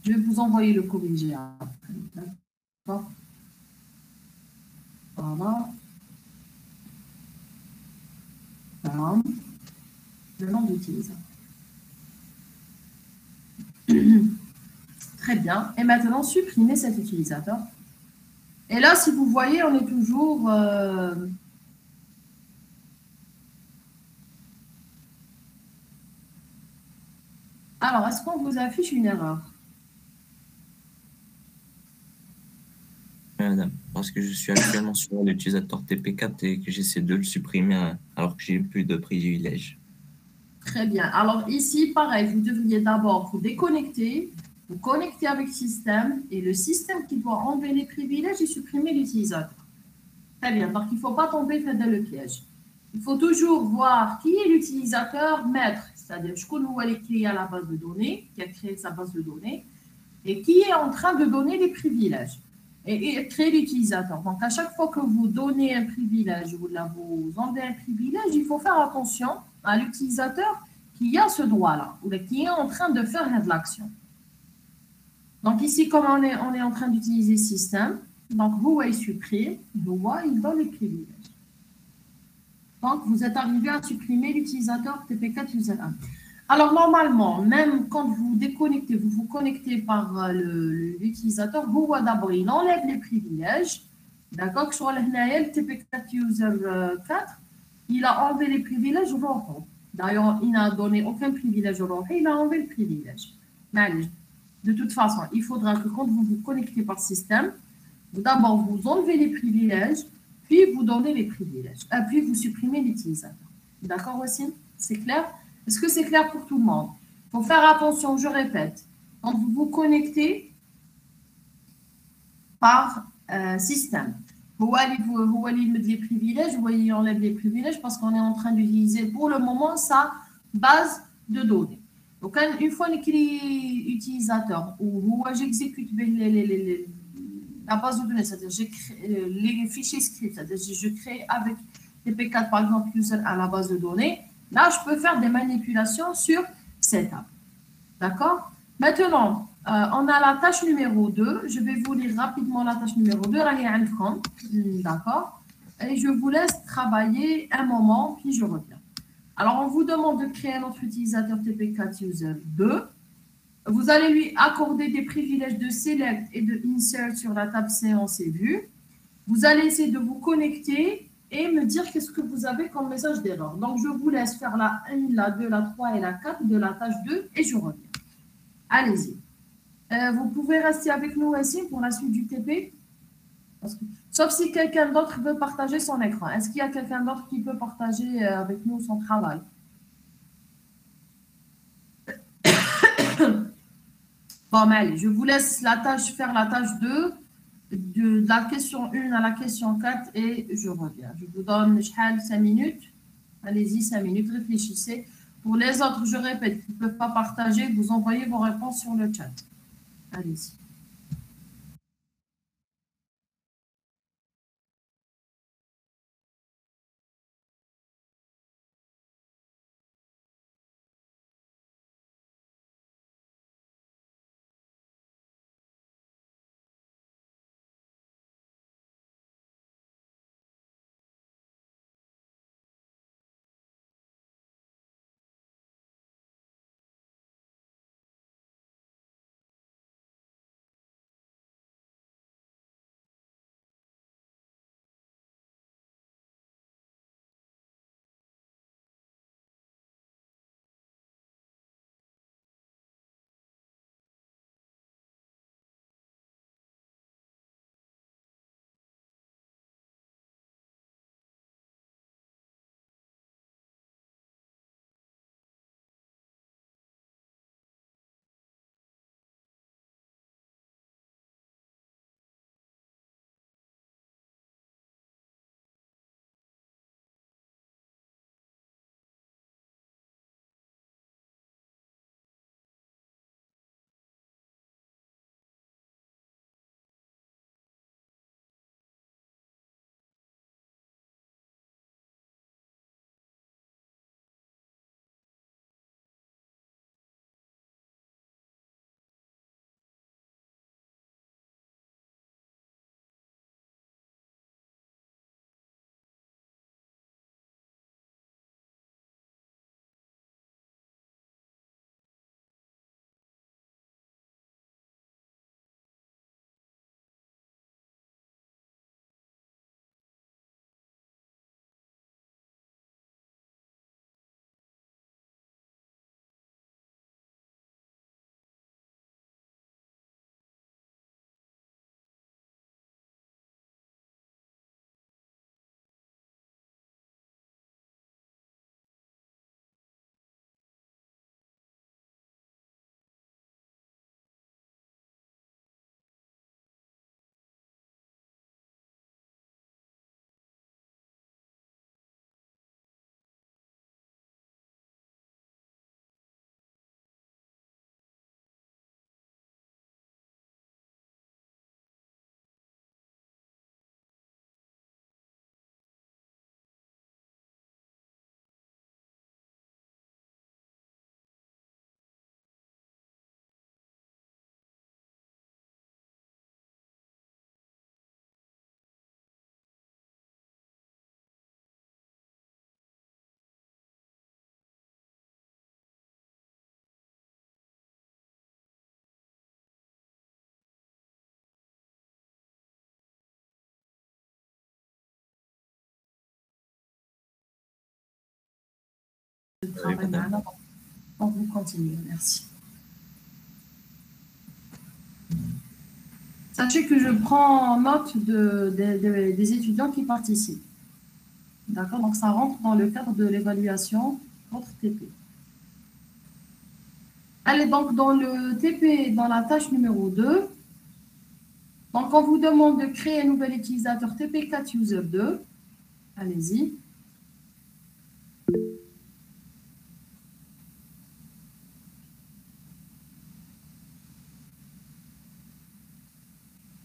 Je vais vous envoyer le corrigé après. D'accord. Voilà. From. Le nom d'utilisateur. Très bien. Et maintenant, supprimer cet utilisateur. Et là, si vous voyez, on est toujours... Alors, est-ce qu'on vous affiche une erreur? Madame, parce que je suis actuellement sur l'utilisateur TP4 et que j'essaie de le supprimer alors que j'ai plus de privilèges. Très bien. Alors ici, pareil, vous devriez d'abord vous déconnecter, vous connecter avec le système et le système qui doit enlever les privilèges et supprimer l'utilisateur. Très bien. Donc, il ne faut pas tomber dans le piège. Il faut toujours voir qui est l'utilisateur maître, c'est-à-dire je connais qui est à la base de données, qui a créé sa base de données, et qui est en train de donner les privilèges et créer l'utilisateur. Donc, à chaque fois que vous donnez un privilège ou là, vous enlevez un privilège, il faut faire attention à l'utilisateur qui a ce droit-là ou qui est en train de faire de l'action. Donc, ici, comme on est en train d'utiliser le système, donc, vous, il supprime, vous, il donne les privilèges. Donc, vous êtes arrivé à supprimer l'utilisateur TP4 user 1. Alors, normalement, même quand vous déconnectez, vous vous connectez par l'utilisateur, vous voyez d'abord, il enlève les privilèges. D'accord? Que sur le TP4 user 4, il a enlevé les privilèges au rôle. D'ailleurs, il n'a donné aucun privilège au rôle, il a enlevé le privilège. De toute façon, il faudra que quand vous vous connectez par système, d'abord vous enlevez les privilèges, puis vous donnez les privilèges, et puis vous supprimez l'utilisateur. D'accord aussi? C'est clair? Est-ce que c'est clair pour tout le monde? Il faut faire attention, je répète, quand vous vous connectez par système, vous allez mettre les privilèges, vous voyez, il enlève les privilèges parce qu'on est en train d'utiliser pour le moment sa base de données. Donc, une fois qu'il est utilisateur, ou j'exécute la base de données, c'est-à-dire les fichiers scripts, c'est-à-dire je crée avec TP4 par exemple user à la base de données, là je peux faire des manipulations sur setup. D'accord? Maintenant, on a la tâche numéro 2. Je vais vous lire rapidement la tâche numéro 2. D'accord? Et je vous laisse travailler un moment, puis je reviens. Alors, on vous demande de créer un autre utilisateur TP4 user 2. Vous allez lui accorder des privilèges de select et de insert sur la table séance et vue. Vous allez essayer de vous connecter et me dire qu'est-ce que vous avez comme message d'erreur. Donc, je vous laisse faire la 1, la 2, la 3 et la 4 de la tâche 2 et je reviens. Allez-y. Vous pouvez rester avec nous ici pour la suite du TP. Sauf si quelqu'un d'autre veut partager son écran. Est-ce qu'il y a quelqu'un d'autre qui peut partager avec nous son travail? Bon, mais allez, je vous laisse faire la tâche 2, de la question 1 à la question 4 et je reviens. Je vous donne 5 minutes. Allez-y, 5 minutes, réfléchissez. Pour les autres, je répète, qui ne peuvent pas partager, vous envoyez vos réponses sur le chat. Allez-y. travail معنا. Donc, vous continuez. Merci. Sachez que je prends note des étudiants qui participent. D'accord? Donc, ça rentre dans le cadre de l'évaluation votre TP. Allez, donc, dans le TP, dans la tâche numéro 2, donc, on vous demande de créer un nouvel utilisateur TP4 User 2. Allez-y.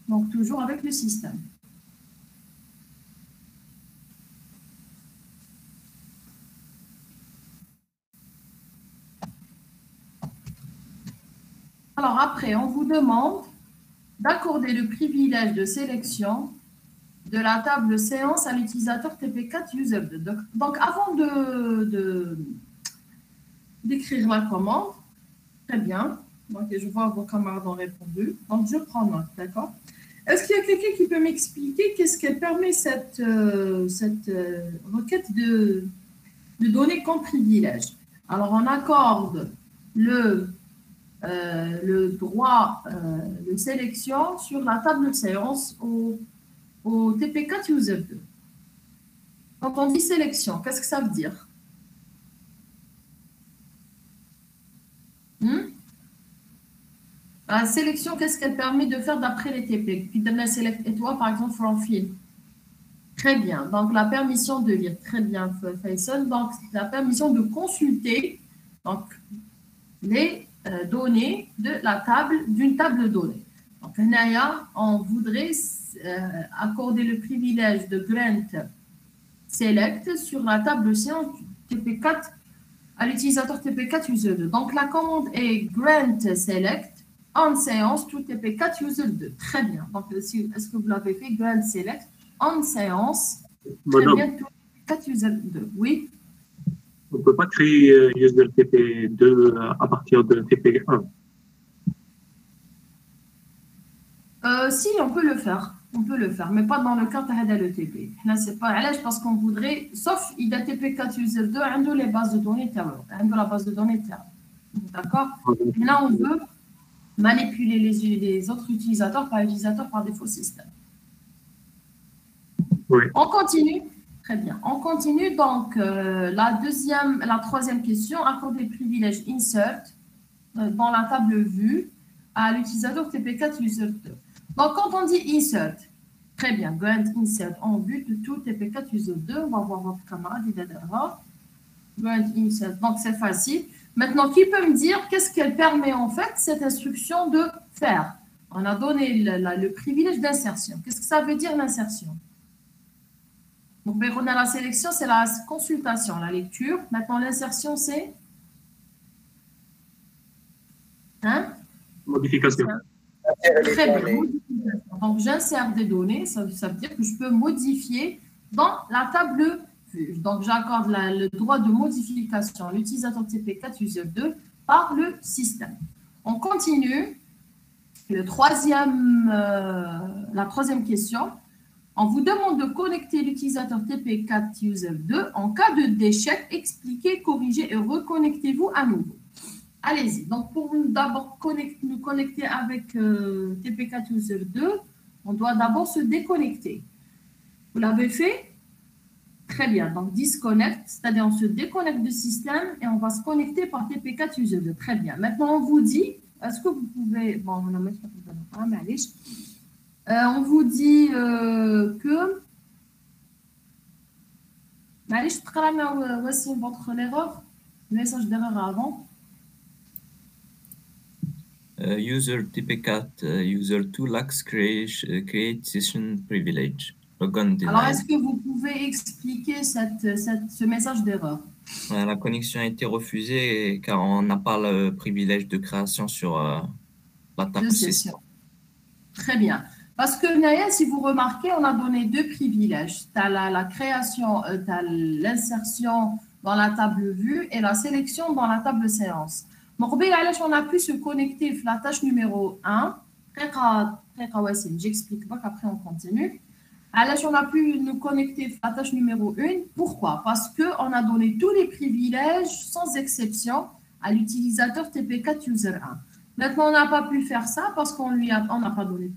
Donc, toujours avec le système. Alors, après, on vous demande d'accorder le privilège de sélection de la table séance à l'utilisateur TP4 User 2. Donc, avant d'écrire la commande, très bien. Donc, je vois vos camarades ont répondu. Donc, je prends note, d'accord? Est-ce qu'il y a quelqu'un qui peut m'expliquer qu'est-ce qu'elle permet cette requête de données comme privilège? Alors, on accorde le droit de sélection sur la table séance au TP4 User 2. Quand on dit sélection, qu'est-ce que ça veut dire? La sélection, qu'est-ce qu'elle permet de faire d'après les TP? Puis donne la select étoile, par exemple, from field. Très bien. Donc, la permission de lire. Très bien, Faisal. Donc, la permission de consulter donc, les données de la table, d'une table de données. Donc, là, on voudrait accorder le privilège de grant select sur la table séance TP4 à l'utilisateur TP4 user 2. Donc, la commande est grant select en séance to TP4 user 2. Très bien. Donc, est-ce que vous l'avez fait? Grant select en séance. Très bien, to TP4 user 2. Oui. On ne peut pas créer user TP2 à partir de TP1. Si, on peut le faire. On peut le faire, mais pas dans le cas de l'ETP. Là, c'est pas à l'aise parce qu'on voudrait, sauf il y a TP4 user 2, on a les bases de données terre. On a la base de données terre. D'accord? Et là, on veut manipuler les autres utilisateurs par défaut système. Oui. On continue. Très bien. On continue. Donc, la troisième question, accorder le privilège insert dans la table vue à l'utilisateur TP4 user 2. Donc, quand on dit insert, très bien, grant insert en vue de tout TP4 user 2, on va voir votre camarade, il est derrière. Grant insert, donc c'est facile. Maintenant, qui peut me dire qu'est-ce qu'elle permet en fait, cette instruction de faire? On a donné le privilège d'insertion. Qu'est-ce que ça veut dire l'insertion? Donc, on a la sélection, c'est la consultation, la lecture. Maintenant, l'insertion, c'est Modification. Très bien. Donc, j'insère des données, ça veut dire que je peux modifier dans la table vue. Donc, j'accorde le droit de modification à l'utilisateur TP4 user 2 par le système. On continue. La troisième question. On vous demande de connecter l'utilisateur TP4 user 2. En cas de déchet, expliquez, corrigez et reconnectez-vous à nouveau. Allez-y. Donc, pour d'abord nous connecter avec TP4 user 2, on doit d'abord se déconnecter. Vous l'avez fait? Très bien. Donc, disconnect, c'est-à-dire on se déconnecte du système et on va se connecter par TP4 user 2. Très bien. Maintenant, on vous dit, est-ce que vous pouvez... Bon, on va mettre on vous dit que... Allez, voici votre erreur. Le message d'erreur avant. User TP4 user 2 lacks create session privilege. Alors, est-ce que vous pouvez expliquer ce message d'erreur? La connexion a été refusée car on n'a pas le privilège de création sur la table session. Très bien. Parce que, Naya, si vous remarquez, on a donné deux privilèges. Tu as la création, tu as l'insertion dans la table vue et la sélection dans la table séance. Donc, on a pu se connecter à la tâche numéro 1. J'explique pas qu'après on continue. Alors, on a pu nous connecter à la tâche numéro 1. Pourquoi? Parce qu'on a donné tous les privilèges, sans exception, à l'utilisateur TP4 User 1. Maintenant, on n'a pas pu faire ça parce qu'on n'a pas donné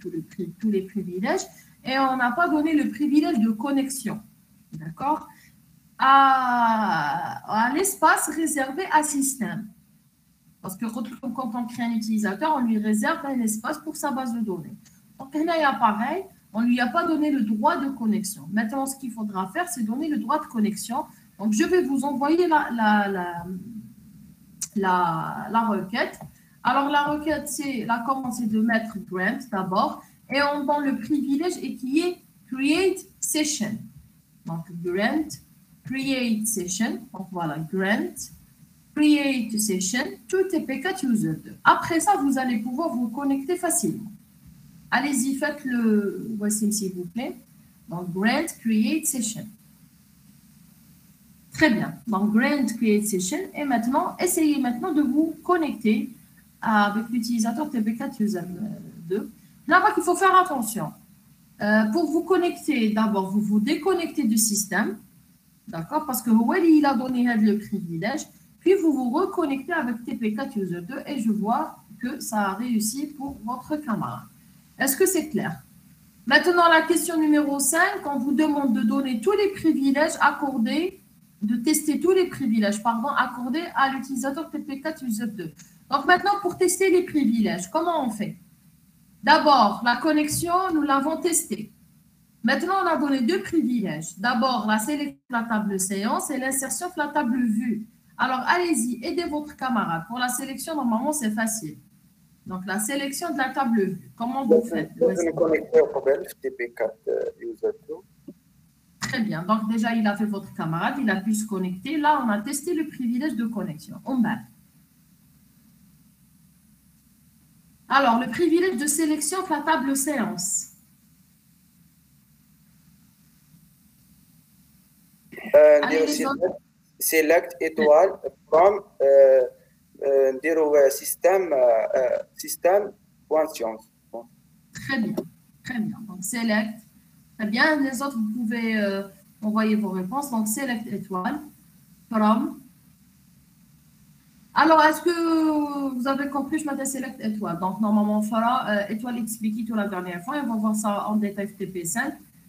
tous les privilèges et on n'a pas donné le privilège de connexion. D'accord? À l'espace réservé à système. Parce que quand on crée un utilisateur, on lui réserve un espace pour sa base de données. Donc, là, il y a pareil, on ne lui a pas donné le droit de connexion. Maintenant, ce qu'il faudra faire, c'est donner le droit de connexion. Donc, je vais vous envoyer la requête. Alors, la requête, la commande, c'est de mettre grant d'abord. Et on donne le privilège et qui est create session. Donc, grant, create session. Donc, voilà, grant, create session, tout TP4 user 2. Après ça, vous allez pouvoir vous connecter facilement. Allez-y, faites-le, voici s'il vous plaît. Donc, grant, create session. Très bien. Donc, grant, create session. Et maintenant, essayez maintenant de vous connecter avec l'utilisateur TP4 user 2. Là-bas, il faut faire attention. Pour vous connecter, d'abord, vous vous déconnectez du système. D'accord? Parce que Wally, il a donné le privilège. Puis, vous vous reconnectez avec TP4 user 2 et je vois que ça a réussi pour votre camarade. Est-ce que c'est clair? Maintenant, la question numéro 5, on vous demande de donner tous les privilèges accordés, de tester tous les privilèges, pardon, accordés à l'utilisateur TP4 user 2. Donc, maintenant, pour tester les privilèges, comment on fait? D'abord, la connexion, nous l'avons testée. Maintenant, on a donné deux privilèges. D'abord, la sélection de la table séance et l'insertion de la table vue. Alors, allez-y, aidez votre camarade. Pour la sélection, normalement, c'est facile. Donc, la sélection de la table vue. Comment vous faites? لازم نكونيكتيو قبل في تي بي 4 يوزر 2. Très bien. Donc, déjà, il a fait votre camarade. Il a pu se connecter. Là, on a testé le privilège de connexion. On bat. Alors, le privilège de sélection de la table séance. نديرو select étoile from نديرو système point science. Très bien. Très bien. Donc, select. Très bien. Les autres, vous pouvez envoyer vos réponses. Donc, select étoile from. Alors, est-ce que vous avez compris? Je m'appelle select étoile. Donc, normalement, on fera étoile expliquée tout la dernière fois. Et on va voir ça en détail TP5.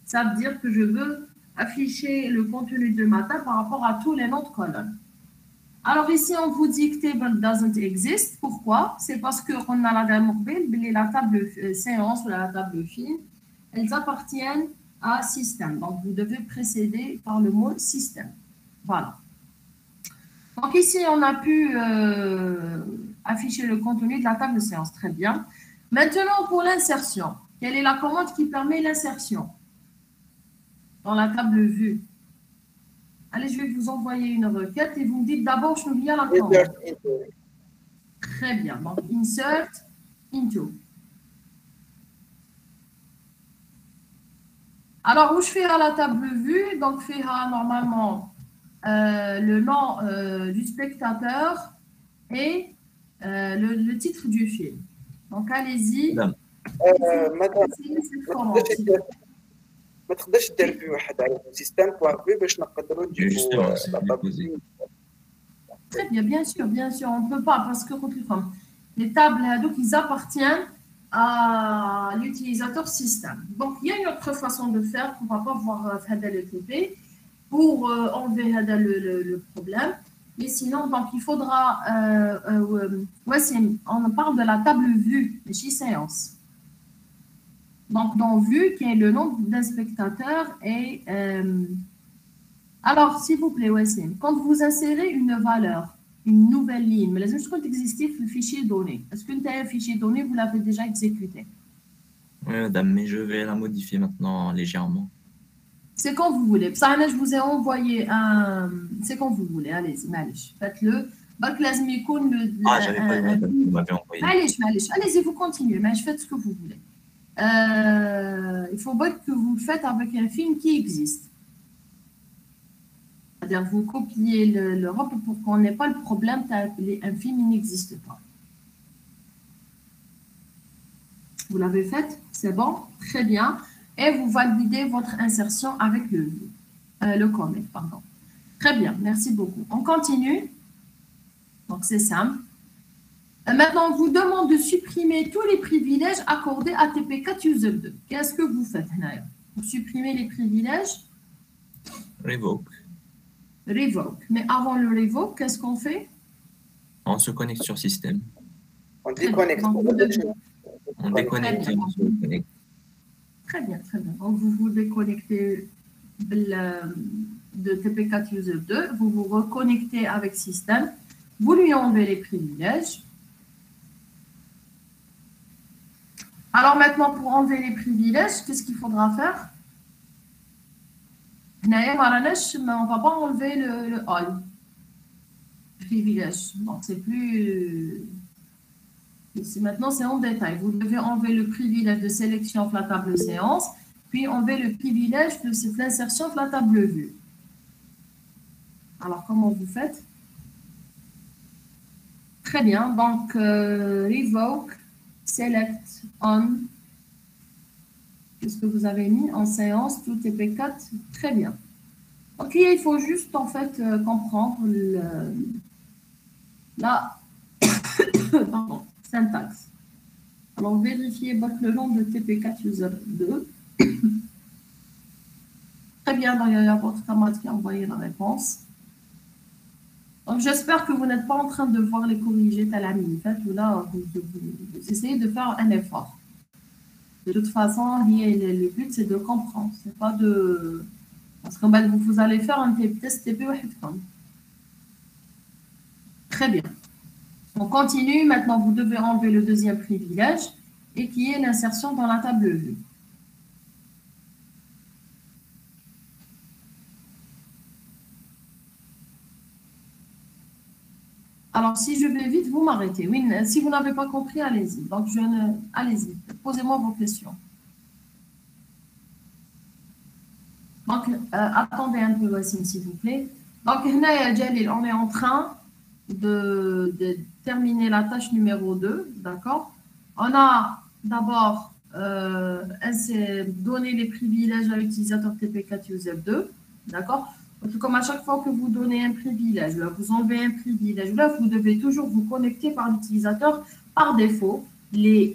Ça veut dire que je veux afficher le contenu de ma table par rapport à tous les noms de colonnes. Alors, ici, on vous dit que table doesn't exist. Pourquoi? C'est parce qu'on a la table séance ou la table file, elles appartiennent à système. Donc, vous devez précéder par le mot système. Voilà. Donc, ici, on a pu afficher le contenu de la table de séance. Très bien. Maintenant, pour l'insertion, quelle est la commande qui permet l'insertion dans la table vue? Allez, je vais vous envoyer une requête et vous me dites d'abord, je viens la commande. Très bien. Donc, insert into. Alors, où je fais à la table vue, donc, je fais normalement le nom du spectateur et le titre du film. Donc, allez-y. ما تقدرش دير في واحد على سيستم بوان في باش نقدروا نجيبوا Très bien, bien sûr, on ne peut pas parce que les tables, donc, ils appartiennent à l'utilisateur système. Donc, il y a une autre façon de faire qu'on ne va pas voir le TP pour enlever le problème. Mais sinon, donc, il faudra, on parle de la table vue, de chez séance. Donc, dans vue, qui est le nom d'un spectateur. Et, alors, s'il vous plaît, Wassim, quand vous insérez une valeur, une nouvelle ligne, mais les instruments existent le fichier donné. Est-ce que un fichier donné, vous l'avez déjà exécuté? Oui, madame, mais je vais la modifier maintenant légèrement. C'est quand vous voulez. Ça, je vous ai envoyé un... C'est quand vous voulez. Allez-y, faites-le. J'avais pas vu, madame, vous m'avez envoyé. Allez-y, vous continuez, mais je fais ce que vous voulez. Il faut que vous le faites avec un film qui existe. C'est-à-dire, vous copiez l'Europe pour qu'on n'ait pas le problème un film qui n'existe pas. Vous l'avez fait? C'est bon? Très bien. et vous validez votre insertion avec le commit, pardon. Très bien, merci beaucoup. On continue. Donc, c'est simple. Maintenant, on vous demande de supprimer tous les privilèges accordés à TP4 User 2. Qu'est-ce que vous faites, Naya? Pour supprimer les privilèges? Revoke. Revoke. Mais avant le revoke, qu'est-ce qu'on fait? On se connecte sur système. On déconnecte. Donc, vous devez- On déconnecte et on se reconnecte. Très bien, très bien. Donc, vous vous déconnectez de TP4 User 2, vous vous reconnectez avec système, vous lui enlevez les privilèges. Alors maintenant, pour enlever les privilèges, qu'est-ce qu'il faudra faire? On ne va pas enlever le all privilège. Donc, c'est plus... Maintenant, c'est en détail. Vous devez enlever le privilège de sélection de la table séance, puis enlever le privilège de cette insertion de la table vue. Alors, comment vous faites? Très bien. Donc, revoke, select on. Qu'est-ce que vous avez mis en séance, tout TP4? Très bien. Ok, il faut juste en fait comprendre la pardon, syntaxe. Alors, vérifiez le nom de TP4 user 2. Très bien, donc il y a votre camarade qui a envoyé la réponse. Donc, j'espère que vous n'êtes pas en train de voir les corriger à la minute. Là, vous essayez de faire un effort. De toute façon, le but, c'est de comprendre. C'est pas de... Parce que vous allez faire un test TP. Très bien. On continue. Maintenant, vous devez enlever le deuxième privilège et qui est l'insertion dans la table vue. Alors, si je vais vite, vous m'arrêtez. Oui, si vous n'avez pas compris, allez-y. Donc, allez-y. Posez-moi vos questions. Donc, attendez un peu, Wassim, s'il vous plaît. Donc, Jalil, on est en train de terminer la tâche numéro 2, d'accord? On a d'abord donné les privilèges à l'utilisateur TP4 User 2, d'accord? Comme à chaque fois que vous donnez un privilège, là, vous enlevez un privilège, là, vous devez toujours vous connecter par l'utilisateur par défaut,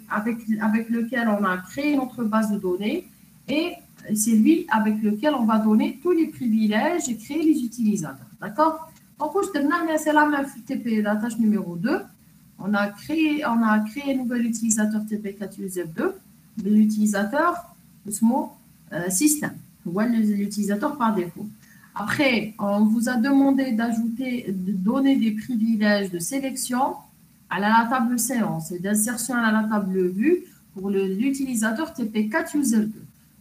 avec lequel on a créé notre base de données, et c'est lui avec lequel on va donner tous les privilèges et créer les utilisateurs. D'accord? Donc, c'est la même TP, la tâche numéro 2. On a créé un nouvel utilisateur TP4 User 2, l'utilisateur, ce mot, système, ou l'utilisateur par défaut. Après, on vous a demandé de donner des privilèges de sélection à la table séance et d'insertion à la table vue pour l'utilisateur TP4 User 2.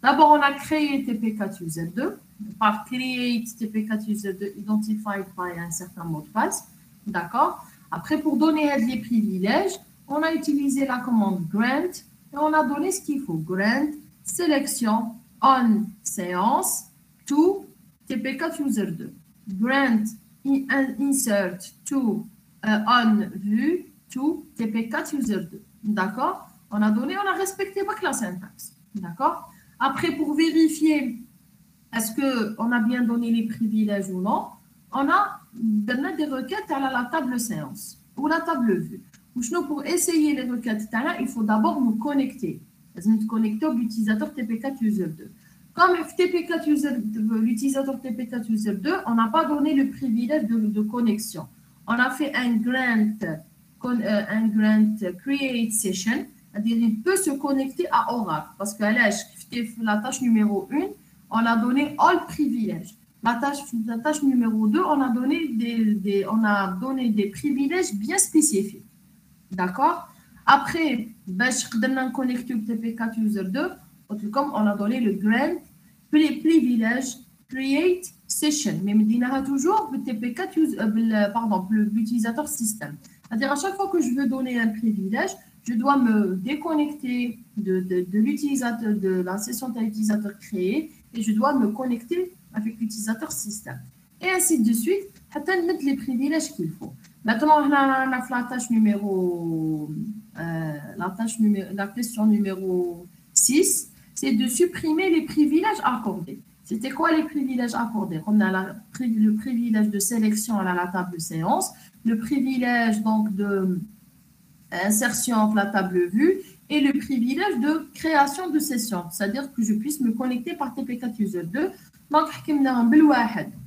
D'abord, on a créé TP4 User 2 par create TP4 User 2 identified by un certain mot de passe. D'accord? Après, pour donner les privilèges, on a utilisé la commande grant et on a donné ce qu'il faut. Grant, sélection, on, séance, to, TP4 User 2. Grant, insert, to, on, vue, to, TP4 User 2. D'accord? On a respecté la syntaxe. D'accord? Après, pour vérifier est-ce qu'on a bien donné les privilèges ou non, on a donné des requêtes à la table séance ou la table vue. Pour essayer les requêtes, il faut d'abord nous connecter. Nous connecter à l'utilisateur TP4 User 2. Comme l'utilisateur TP4 User 2, on n'a pas donné le privilège de connexion. On a fait un grant create session, c'est-à-dire il peut se connecter à Oracle. Parce que la tâche numéro 1, on a donné all privilèges. La tâche numéro 2, on a donné des privilèges bien spécifiques. D'accord? Après, je connecter au TP4 User 2, comme on a donné le grant, les privilèges create session. Mais on a toujours le TP4 pardon, l'utilisateur système. C'est-à-dire à chaque fois que je veux donner un privilège, je dois me déconnecter de l'utilisateur, de la session de l'utilisateur créée, et je dois me connecter avec l'utilisateur système. Et ainsi de suite, pour mettre les privilèges qu'il faut. Maintenant, on a la tâche numéro, la question numéro 6. c'est de supprimer les privilèges accordés. C'était quoi les privilèges accordés? On a le privilège de sélection à la table séance, le privilège donc de insertion entre la table vue et le privilège de création de session, c'est-à-dire que je puisse me connecter par TP4 User 2. Donc,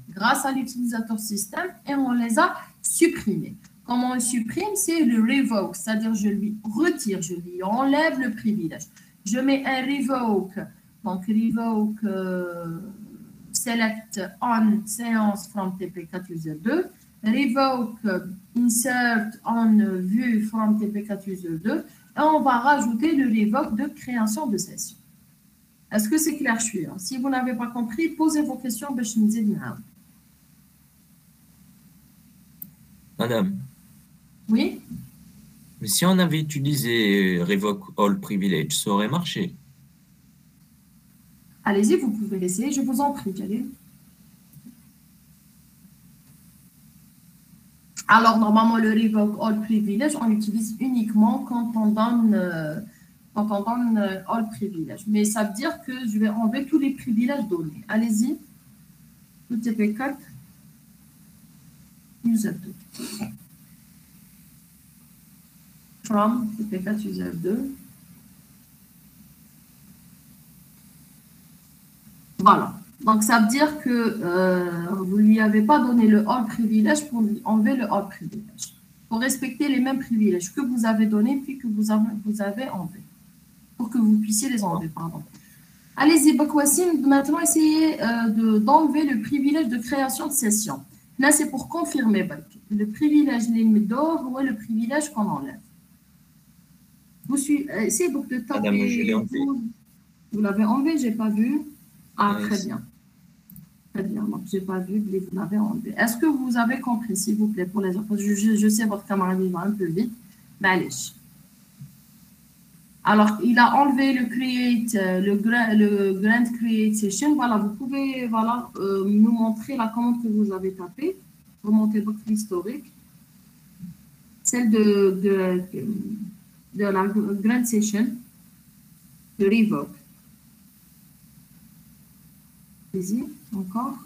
grâce à l'utilisateur système, et on les a supprimés. Comment on supprime? C'est le revoke, c'est-à-dire je lui retire, je lui enlève le privilège. Je mets un revoke, donc revoke select on séance from TP4 User 2, revoke insert on view from TP4 User 2, et on va rajouter le revoke de création de session. Est-ce que c'est clair? Je suis. Si vous n'avez pas compris, posez vos questions. Madame, Oui? mais si on avait utilisé Revoke All Privilege, ça aurait marché. Allez-y, vous pouvez l'essayer, je vous en prie, Jalil. Alors, normalement, le Revoke All Privilege, on l'utilise uniquement quand on donne All Privilege. Mais ça veut dire que je vais enlever tous les privilèges donnés. Allez-y. Le TP4. User 2. From TP4 User 2. Voilà. Donc, ça veut dire que vous ne lui avez pas donné le All Privilege pour lui enlever le All Privilege. Il faut respecter les mêmes privilèges que vous avez donnés puis que vous avez enlevés. Pour que vous puissiez les enlever, pardon. Allez-y, Bakwassim, maintenant essayez d'enlever le privilège de création de session. Là, c'est pour confirmer le privilège d'or ou le privilège qu'on enlève. Vous suivez, essayez donc de taper. Madame, je l'ai enlevé. Vous l'avez enlevé, je n'ai pas vu. Ah, Oui. très bien. Très bien, donc je n'ai pas vu, mais vous l'avez enlevé. Est-ce que vous avez compris, s'il vous plaît, pour les autres? Je sais votre camarade il va un peu vite. Mais allez. Alors, il a enlevé le create, le grant create session. Voilà, vous pouvez nous montrer la commande que vous avez tapée. Remontez votre historique. Celle de la grant session, de revoke. Allez-y, encore.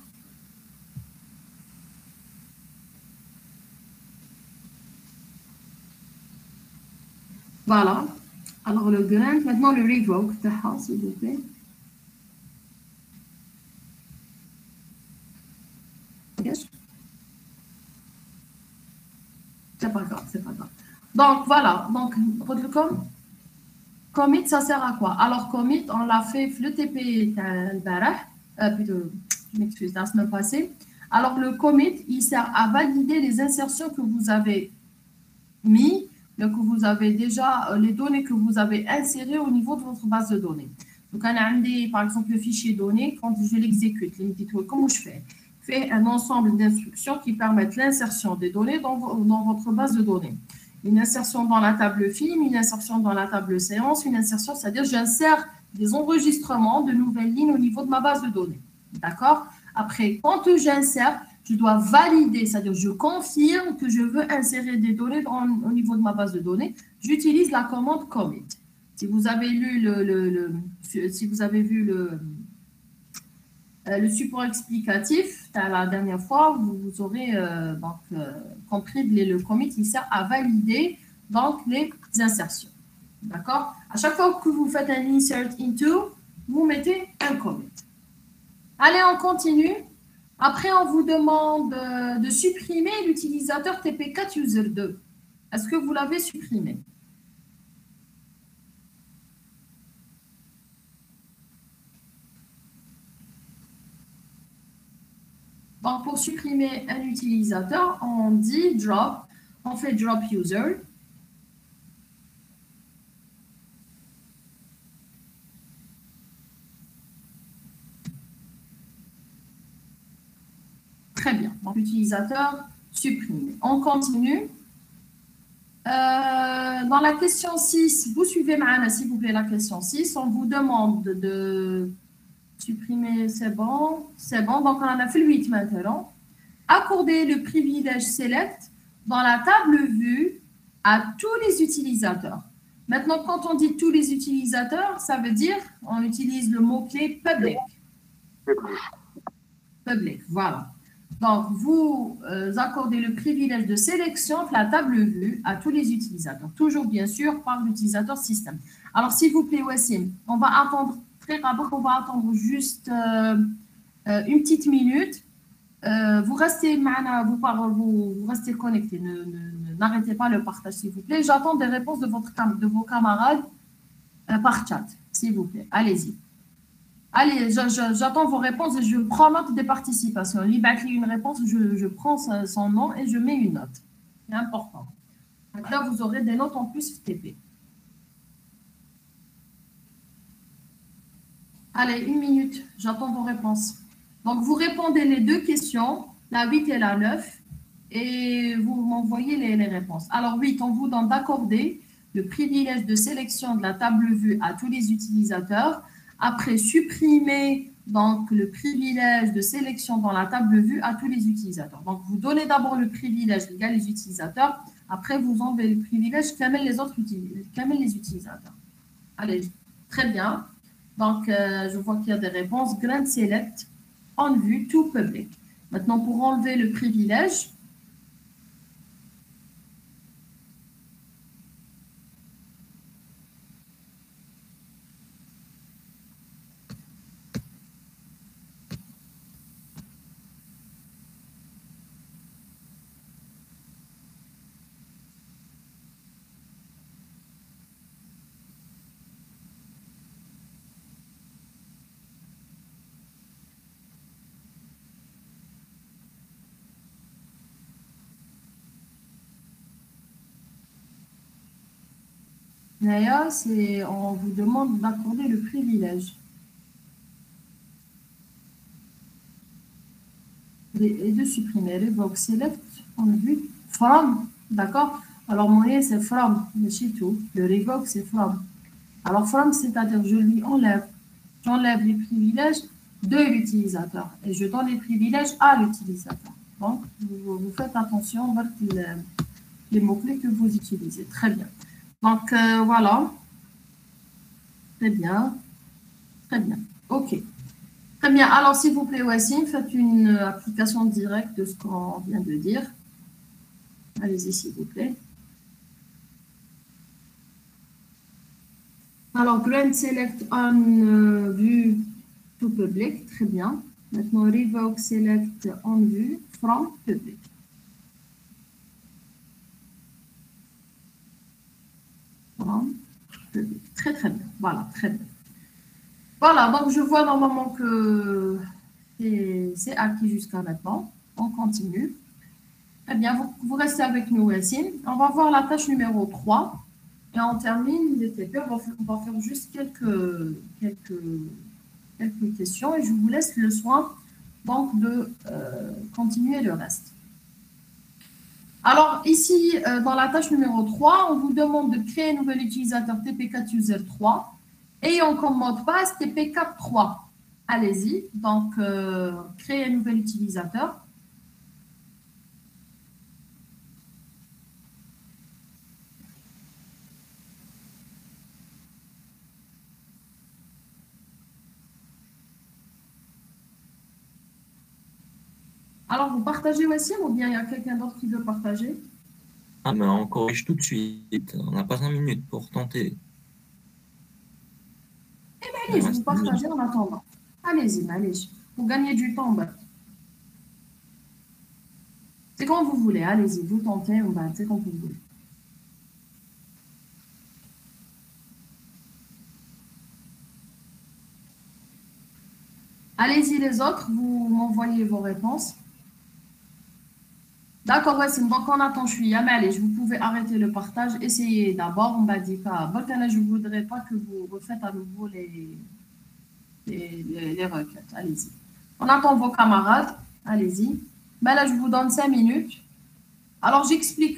Voilà. Alors, le grant, maintenant le revoke, s'il vous plaît. C'est pas grave, c'est pas grave. Donc, voilà. Donc, commit, ça sert à quoi? Alors, commit, on l'a fait le TP plutôt, je m'excuse, la semaine passée. Alors, le commit, il sert à valider les insertions que vous avez mis, que vous avez déjà, les données que vous avez insérées au niveau de votre base de données. Donc, on a par exemple le fichier données, quand je l'exécute, comment je fais? Je fais un ensemble d'instructions qui permettent l'insertion des données dans votre base de données. Une insertion dans la table film, une insertion dans la table séance, une insertion, c'est-à-dire j'insère des enregistrements de nouvelles lignes au niveau de ma base de données. D'accord? Après, quand j'insère, je dois valider, c'est-à-dire je confirme que je veux insérer des données au niveau de ma base de données. J'utilise la commande commit. Si vous avez lu si vous avez vu le support explicatif la dernière fois, vous aurez compris que le commit il sert à valider donc les insertions. D'accord? À chaque fois que vous faites un insert into, vous mettez un commit. Allez, on continue. Après, on vous demande de supprimer l'utilisateur TP4 User 2. Est-ce que vous l'avez supprimé? Donc, pour supprimer un utilisateur, on dit drop, on fait drop user. Très bien. Donc, l'utilisateur supprimé. On continue. Dans la question 6, vous suivez Maana, s'il vous plaît, la question 6. On vous demande de supprimer, c'est bon. C'est bon. Donc, on en a fait le 8 maintenant. Accorder le privilège select dans la table vue à tous les utilisateurs. Maintenant, quand on dit tous les utilisateurs, ça veut dire on utilise le mot-clé public. Public, voilà. Donc, vous accordez le privilège de sélection de la table vue à tous les utilisateurs. Toujours, bien sûr, par l'utilisateur système. Alors, s'il vous plaît, Wassim, on va attendre très rapidement, on va attendre juste une petite minute. Vous restez vous restez connectés. N'arrêtez pas le partage, s'il vous plaît. J'attends des réponses de vos camarades par chat, s'il vous plaît. Allez-y. Allez, j'attends vos réponses et je prends note des participations. Libacli une réponse, je prends son nom et je mets une note. C'est important. Donc là, vous aurez des notes en plus FTP. Allez, une minute, j'attends vos réponses. Donc, vous répondez les deux questions, la 8 et la 9, et vous m'envoyez les réponses. Alors, 8, on vous donne d'accorder le privilège de sélection de la table vue à tous les utilisateurs. Après, supprimer donc, le privilège de sélection dans la table vue à tous les utilisateurs. Donc, vous donnez d'abord le privilège légal les utilisateurs. Après, vous enlevez le privilège qu'amènent les utilisateurs. Allez, très bien. Donc, je vois qu'il y a des réponses. Grand Select, en vue, tout public. Maintenant, pour enlever le privilège, Naya, on vous demande d'accorder le privilège. Et de supprimer Revoke Select, on a vu From, d'accord? Alors, moyen, c'est From, mais c'est tout. Le Revoke, c'est From. Alors, From, c'est-à-dire je lui j'enlève les privilèges de l'utilisateur et je donne les privilèges à l'utilisateur. Donc, vous faites attention à les mots-clés que vous utilisez. Très bien. Donc, voilà. Très bien. Très bien. OK. Très bien. Alors, s'il vous plaît, Wassim, faites une application directe de ce qu'on vient de dire. Allez-y, s'il vous plaît. Alors, Grand Select on vue to public. Très bien. Maintenant, Revoke Select on vue from public. Très, très bien. Voilà, très bien. Voilà, donc je vois normalement que c'est acquis jusqu'à maintenant. On continue. Très bien, vous restez avec nous, Yassine. On va voir la tâche numéro 3. Et on termine les TP. On va faire juste quelques questions et je vous laisse le soin donc de continuer le reste. Alors, ici, dans la tâche numéro 3, on vous demande de créer un nouvel utilisateur TP4 User 3 ayant comme mot de passe TP4 3. Allez-y, donc, créer un nouvel utilisateur. Alors, vous partagez Wassim ou bien il y a quelqu'un d'autre qui veut partager? Ah, mais on corrige tout de suite. On n'a pas 5 minutes pour tenter. Eh bien, allez, vous partagez en attendant. Allez-y, allez-y. Pour gagner du temps, bah. C'est quand vous voulez. Allez-y, vous tentez, c'est quand vous voulez. Allez-y, les autres, vous m'envoyez vos réponses. D'accord, ouais, c'est donc on attend, je suis allez, vous pouvez arrêter le partage, essayez d'abord, on va dire je ne voudrais pas que vous refaites à nouveau les requêtes, allez-y. On attend vos camarades, allez-y. Ben là, je vous donne 5 minutes. Alors, j'explique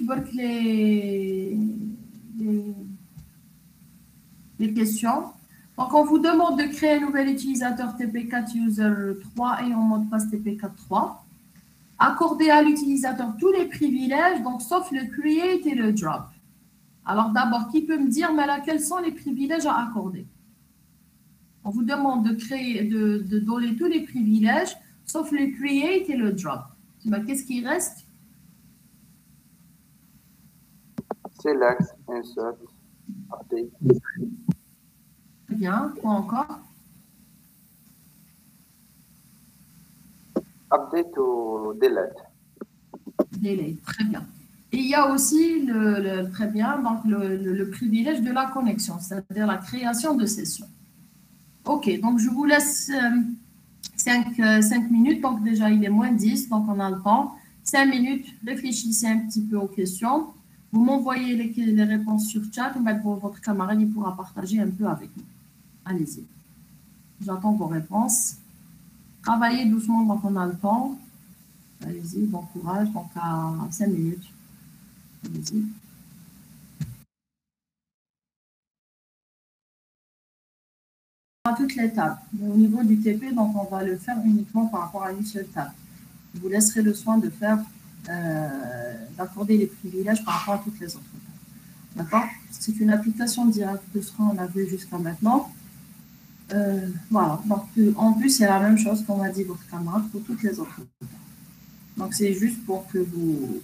les questions. Donc, on vous demande de créer un nouvel utilisateur TP4 User 3 et en mot de passe TP4 3. Accorder à l'utilisateur tous les privilèges, donc sauf le create et le drop. Alors d'abord, qui peut me dire, mais là, quels sont les privilèges à accorder? On vous demande de créer, de donner tous les privilèges, sauf le create et le drop. Qu'est-ce qui reste? Select, insert, update. Très bien. Quoi encore? Update ou delete. Délai. Très bien. Et il y a aussi très bien, donc le privilège de la connexion, c'est-à-dire la création de session. OK, donc je vous laisse 5 minutes. Donc déjà, il est moins 10, donc on a le temps. 5 minutes, réfléchissez un petit peu aux questions. Vous m'envoyez les réponses sur chat, votre camarade il pourra partager un peu avec nous. Allez-y. J'attends vos réponses. Travaillez doucement, donc on a le temps. Allez-y, bon courage. Donc à 5 minutes. Allez-y. À toutes les tables. Au niveau du TP, donc on va le faire uniquement par rapport à une seule table. Je vous laisserai le soin de faire, d'accorder les privilèges par rapport à toutes les autres tables. D'accord? C'est une application directe de ce qu'on a vu jusqu'à maintenant. Voilà. Donc, en plus, c'est la même chose qu'on a dit votre camarade pour toutes les autres tables. Donc, c'est juste pour que vous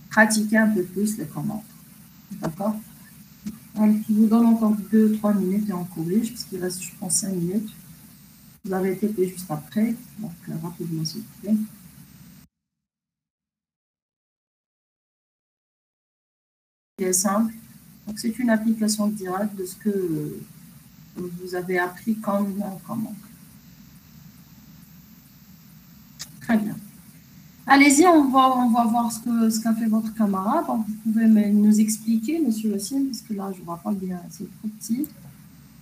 pratiquiez un peu plus les commandes. D'accord? Donc, je vous donne encore 2-3 minutes et on corrige, parce qu'il reste, je pense, 5 minutes. Vous avez TP juste après, donc rapidement, s'il vous plaît. C'est simple. Donc, c'est une application directe de ce que vous avez appris comme commande. Très bien. Allez-y, on va voir ce qu'a fait votre camarade. Donc, vous pouvez nous expliquer, monsieur Yassine, parce que là, je ne vois pas bien, c'est trop petit.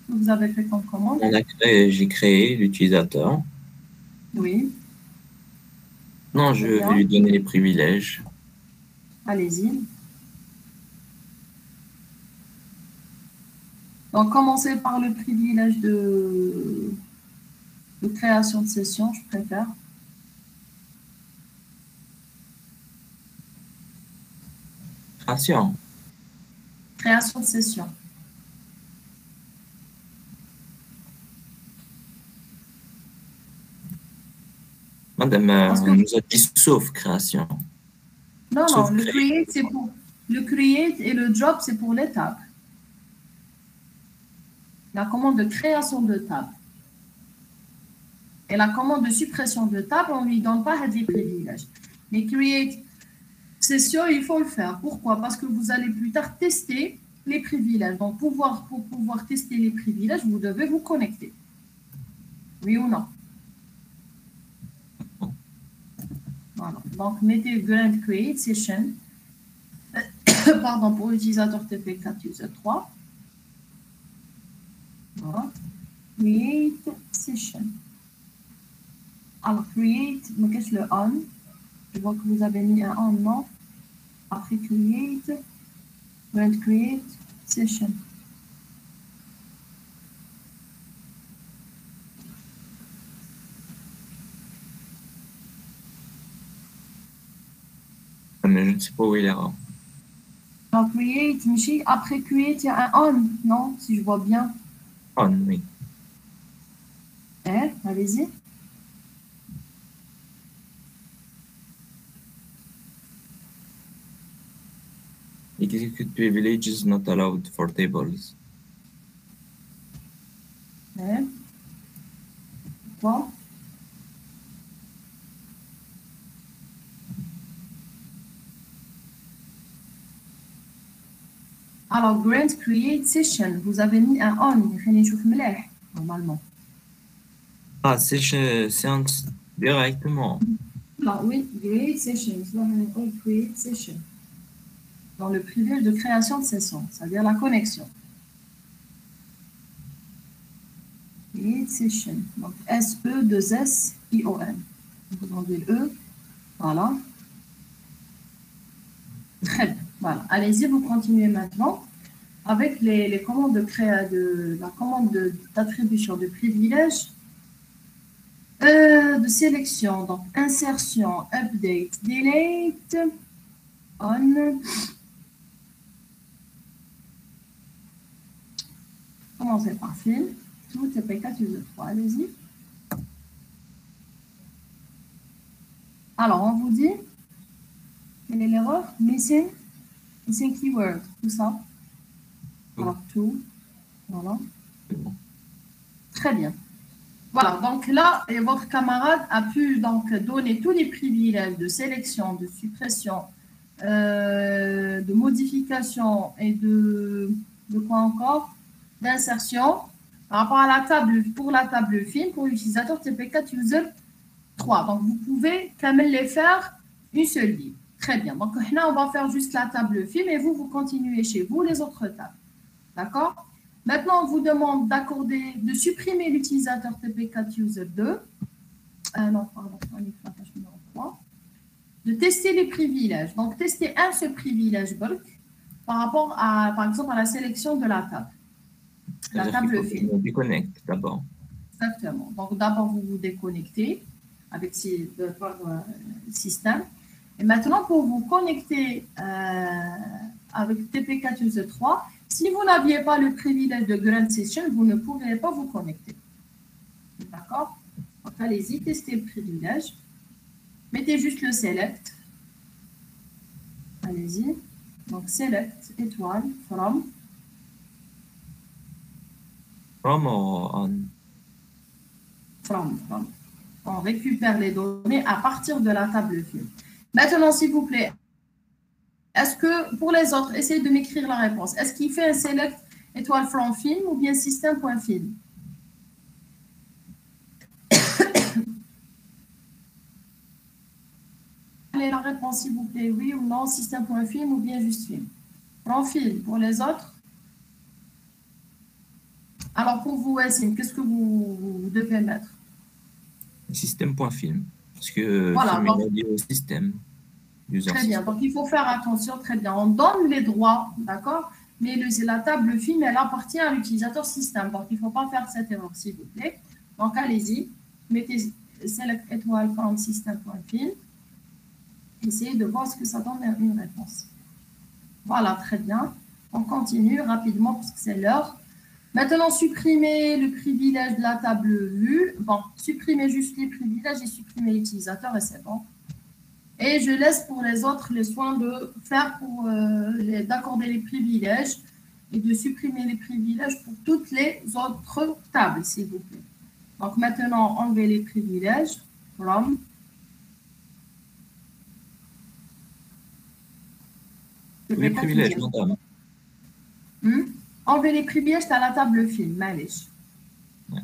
Vous avez fait comme commande? J'ai créé l'utilisateur. Oui. Non, je vais lui donner les privilèges. Allez-y. Donc, commencez par le privilège de création de session, je préfère. Création de session. Madame, on nous a dit sauf création. Non, Sauf non, le create, c'est pour le create et le drop, c'est pour les tables. La commande de création de table. Et la commande de suppression de table, on ne lui donne pas des privilèges. Mais create session, il faut le faire. Pourquoi? Parce que vous allez plus tard tester les privilèges. Donc, pour pouvoir tester les privilèges, vous devez vous connecter. Oui ou non? Voilà. Donc, mettez grant create session. Pardon, pour l'utilisateur TP4 user 3. Voilà. Create session. Alors, create, me cache le on. Je vois que vous avez mis un on, non? Après create, grant create session. Mais je ne sais pas où il est. Alors, create, Michi, après create, il y a un on, non? Si je vois bien. On, oui. Allez-y. Execute privileges not allowed for tables. Quoi? Alors, grant create session, vous avez mis un on, normalement. Ah, séance directement. Ah oui, create session, create session. Dans le privilège de création de session, c'est-à-dire la connexion. Create session. Donc, S-E-2-S-I-O-N. Vous enlevez le E. Voilà. Très bien. Voilà. Allez-y, vous continuez maintenant avec les commandes la commande d'attribution de privilèges, de sélection. Donc, insertion, update, delete, on. commencer par film. Tout TP4 user 3. Allez-y. Alors, on vous dit, quelle est l'erreur? Missing keyword, tout ça. Alors, tout. Voilà. Très bien. Voilà, donc là, votre camarade a pu donc donner tous les privilèges de sélection, de suppression, de modification et de quoi encore? D'insertion par rapport à la table, pour la table film, pour l'utilisateur TP4 user 3. Donc, vous pouvez quand même les faire une seule ligne. Très bien. Donc, là, on va faire juste la table film et vous continuez chez vous les autres tables. D'accord? Maintenant, on vous demande de supprimer l'utilisateur TP4 user 2. Non, pardon, on est la page numéro 3. De tester les privilèges. Donc, tester un seul privilège bulk par rapport à, par exemple, à la sélection de la table. La table film. On déconnecte d'abord. Exactement. Donc, d'abord, vous vous déconnectez avec votre système. Et maintenant, pour vous connecter avec TP4 user 3, si vous n'aviez pas le privilège de Grand Session, vous ne pourrez pas vous connecter. D'accord? Donc, allez-y, testez le privilège. Mettez juste le select. Allez-y. Donc, select, étoile, from. From or on? From. On récupère les données à partir de la table film. Maintenant, s'il vous plaît, est-ce que pour les autres, essayez de m'écrire la réponse. Est-ce qu'il fait un select étoile from film ou bien système.film? Allez, la réponse, s'il vous plaît, oui ou non, système.film ou bien juste film. From film pour les autres. Alors, pour vous, Wassim, qu'est-ce que vous devez mettre? Système.film. Parce que voilà, film donc, est lié au système. Très bien. Donc, il faut faire attention. Très bien. On donne les droits, d'accord? Mais la table film, elle appartient à l'utilisateur système. Donc, il ne faut pas faire cette erreur, s'il vous plaît. Donc, allez-y. Mettez select étoile from system.film. Essayez de voir ce que ça donne une réponse. Voilà, très bien. On continue rapidement parce que c'est l'heure. Maintenant, supprimez le privilège de la table vue. Bon, supprimez juste les privilèges et supprimez l'utilisateur et c'est bon. Et je laisse pour les autres les soins de faire d'accorder les privilèges et de supprimer les privilèges pour toutes les autres tables, s'il vous plaît. Donc maintenant, enlevez les privilèges. From. Les privilèges, madame. Enlevez les privilèges à la table film, Malish. Ouais.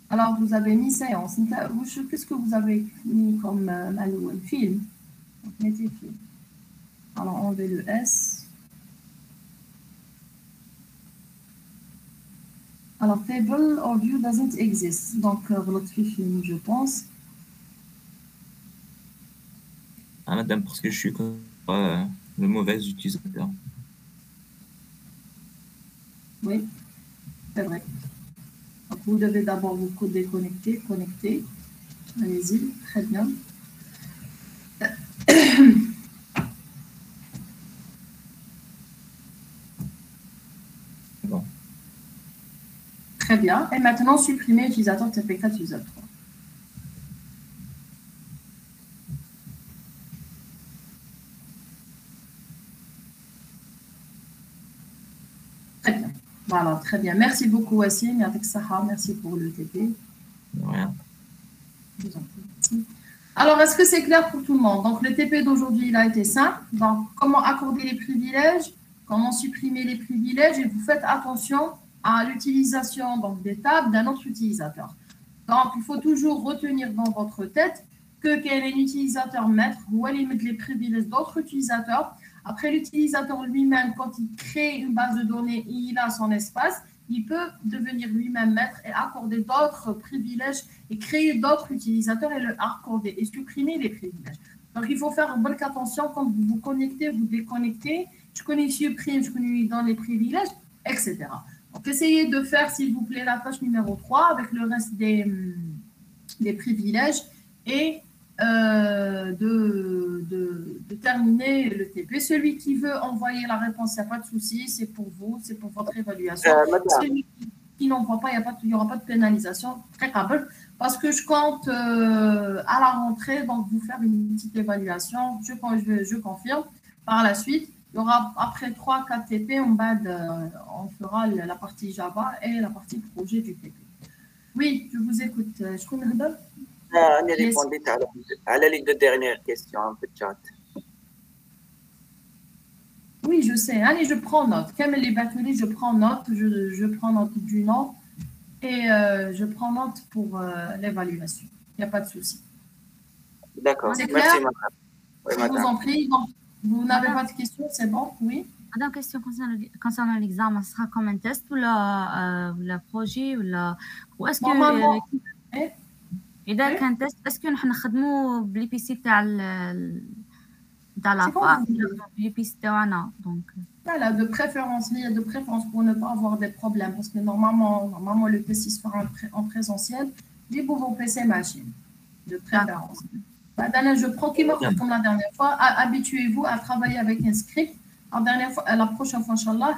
Alors, vous avez mis séance. Qu'est-ce que vous avez mis comme film? Donc, mettez film. Alors, enlevez le S. Alors, table or view doesn't exist. Donc, votre film, je pense. Ah, madame, parce que je suis le mauvais utilisateur. Oui, c'est vrai. Donc, vous devez d'abord vous déconnecter, connecter. Allez-y, très bien. Bon. Très bien. Et maintenant, supprimer l'utilisateur TP4 user 3. Très bien. Voilà, très bien. Merci beaucoup, Wassim. Avec Sahar, merci pour le TP. Rien. Je vous en prie. Alors, est-ce que c'est clair pour tout le monde? Donc, le TP d'aujourd'hui, il a été simple. Donc, comment accorder les privilèges, comment supprimer les privilèges, et vous faites attention à l'utilisation des tables d'un autre utilisateur. Donc, il faut toujours retenir dans votre tête que quel est l'utilisateur maître, où elle met les privilèges d'autres utilisateurs. Après, l'utilisateur lui-même, quand il crée une base de données, il a son espace, il peut devenir lui-même maître et accorder d'autres privilèges et créer d'autres utilisateurs et leur accorder et supprimer les privilèges. Donc, il faut faire bonne attention quand vous vous connectez, vous déconnectez. Je connais supprime, je connais dans les privilèges, etc. Donc, essayez de faire, s'il vous plaît, la tâche numéro 3 avec le reste des privilèges et de terminer le TP. Celui qui veut envoyer la réponse, il n'y a pas de souci, c'est pour vous, c'est pour votre évaluation. Celui qui n'envoie pas, il n'y aura pas de pénalisation. Très capable. Parce que je compte à la rentrée, donc vous faire une petite évaluation. Je confirme. Par la suite, il y aura après 3-4 TP, on fera la partie Java et la partie projet du TP. Oui, je vous écoute. Je connais Rudolf. أنا ريبونديت على les deux dernières questions في الchat. Oui, je sais. Allez, je prends note. Comme les batteries, je prends note. Je prends note du nom et je prends note pour l'évaluation. Il n'y a pas de souci. D'accord. C'est Merci, clair? madame. Oui, Je vous madame. en prie. Donc, vous n'avez pas de questions, c'est bon? Oui. Madame, question concernant l'examen, ce sera comme un test ou la projet ou est-ce que Normalement. إذا كان تيست اسكو نحن نخدموا بلي بي سي تاع لافا بلي بي سي تاعنا دونك Voilà, de préférence, il y a de préférence pour ne pas avoir des problèmes parce que normalement le test se fera en présentiel, mais pour vos PC machine, de préférence. Madame, je prends comme la dernière fois, habituez-vous à travailler avec un script. La prochaine fois, Inch'Allah,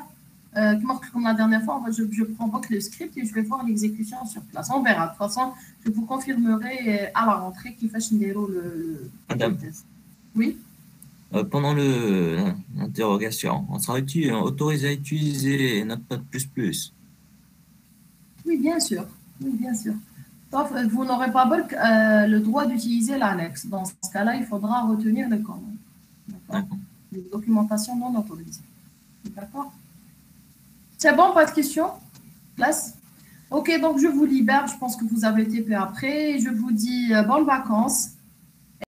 comme la dernière fois, je prends pas que le script et je vais voir l'exécution sur place. On verra. De toute façon, je vous confirmerai à la rentrée qu'il fasse le test. Oui. Pendant l'interrogation, on sera autorisé à utiliser Notepad++. Oui, bien sûr. Oui, bien sûr. Sauf vous n'aurez pas le droit d'utiliser l'annexe. Dans ce cas-là, il faudra retenir le commande. D'accord. Les documentations non autorisées. D'accord. C'est bon, pas de questions? Classe? Ok, donc je vous libère. Je pense que vous avez TP après. Je vous dis bonnes vacances.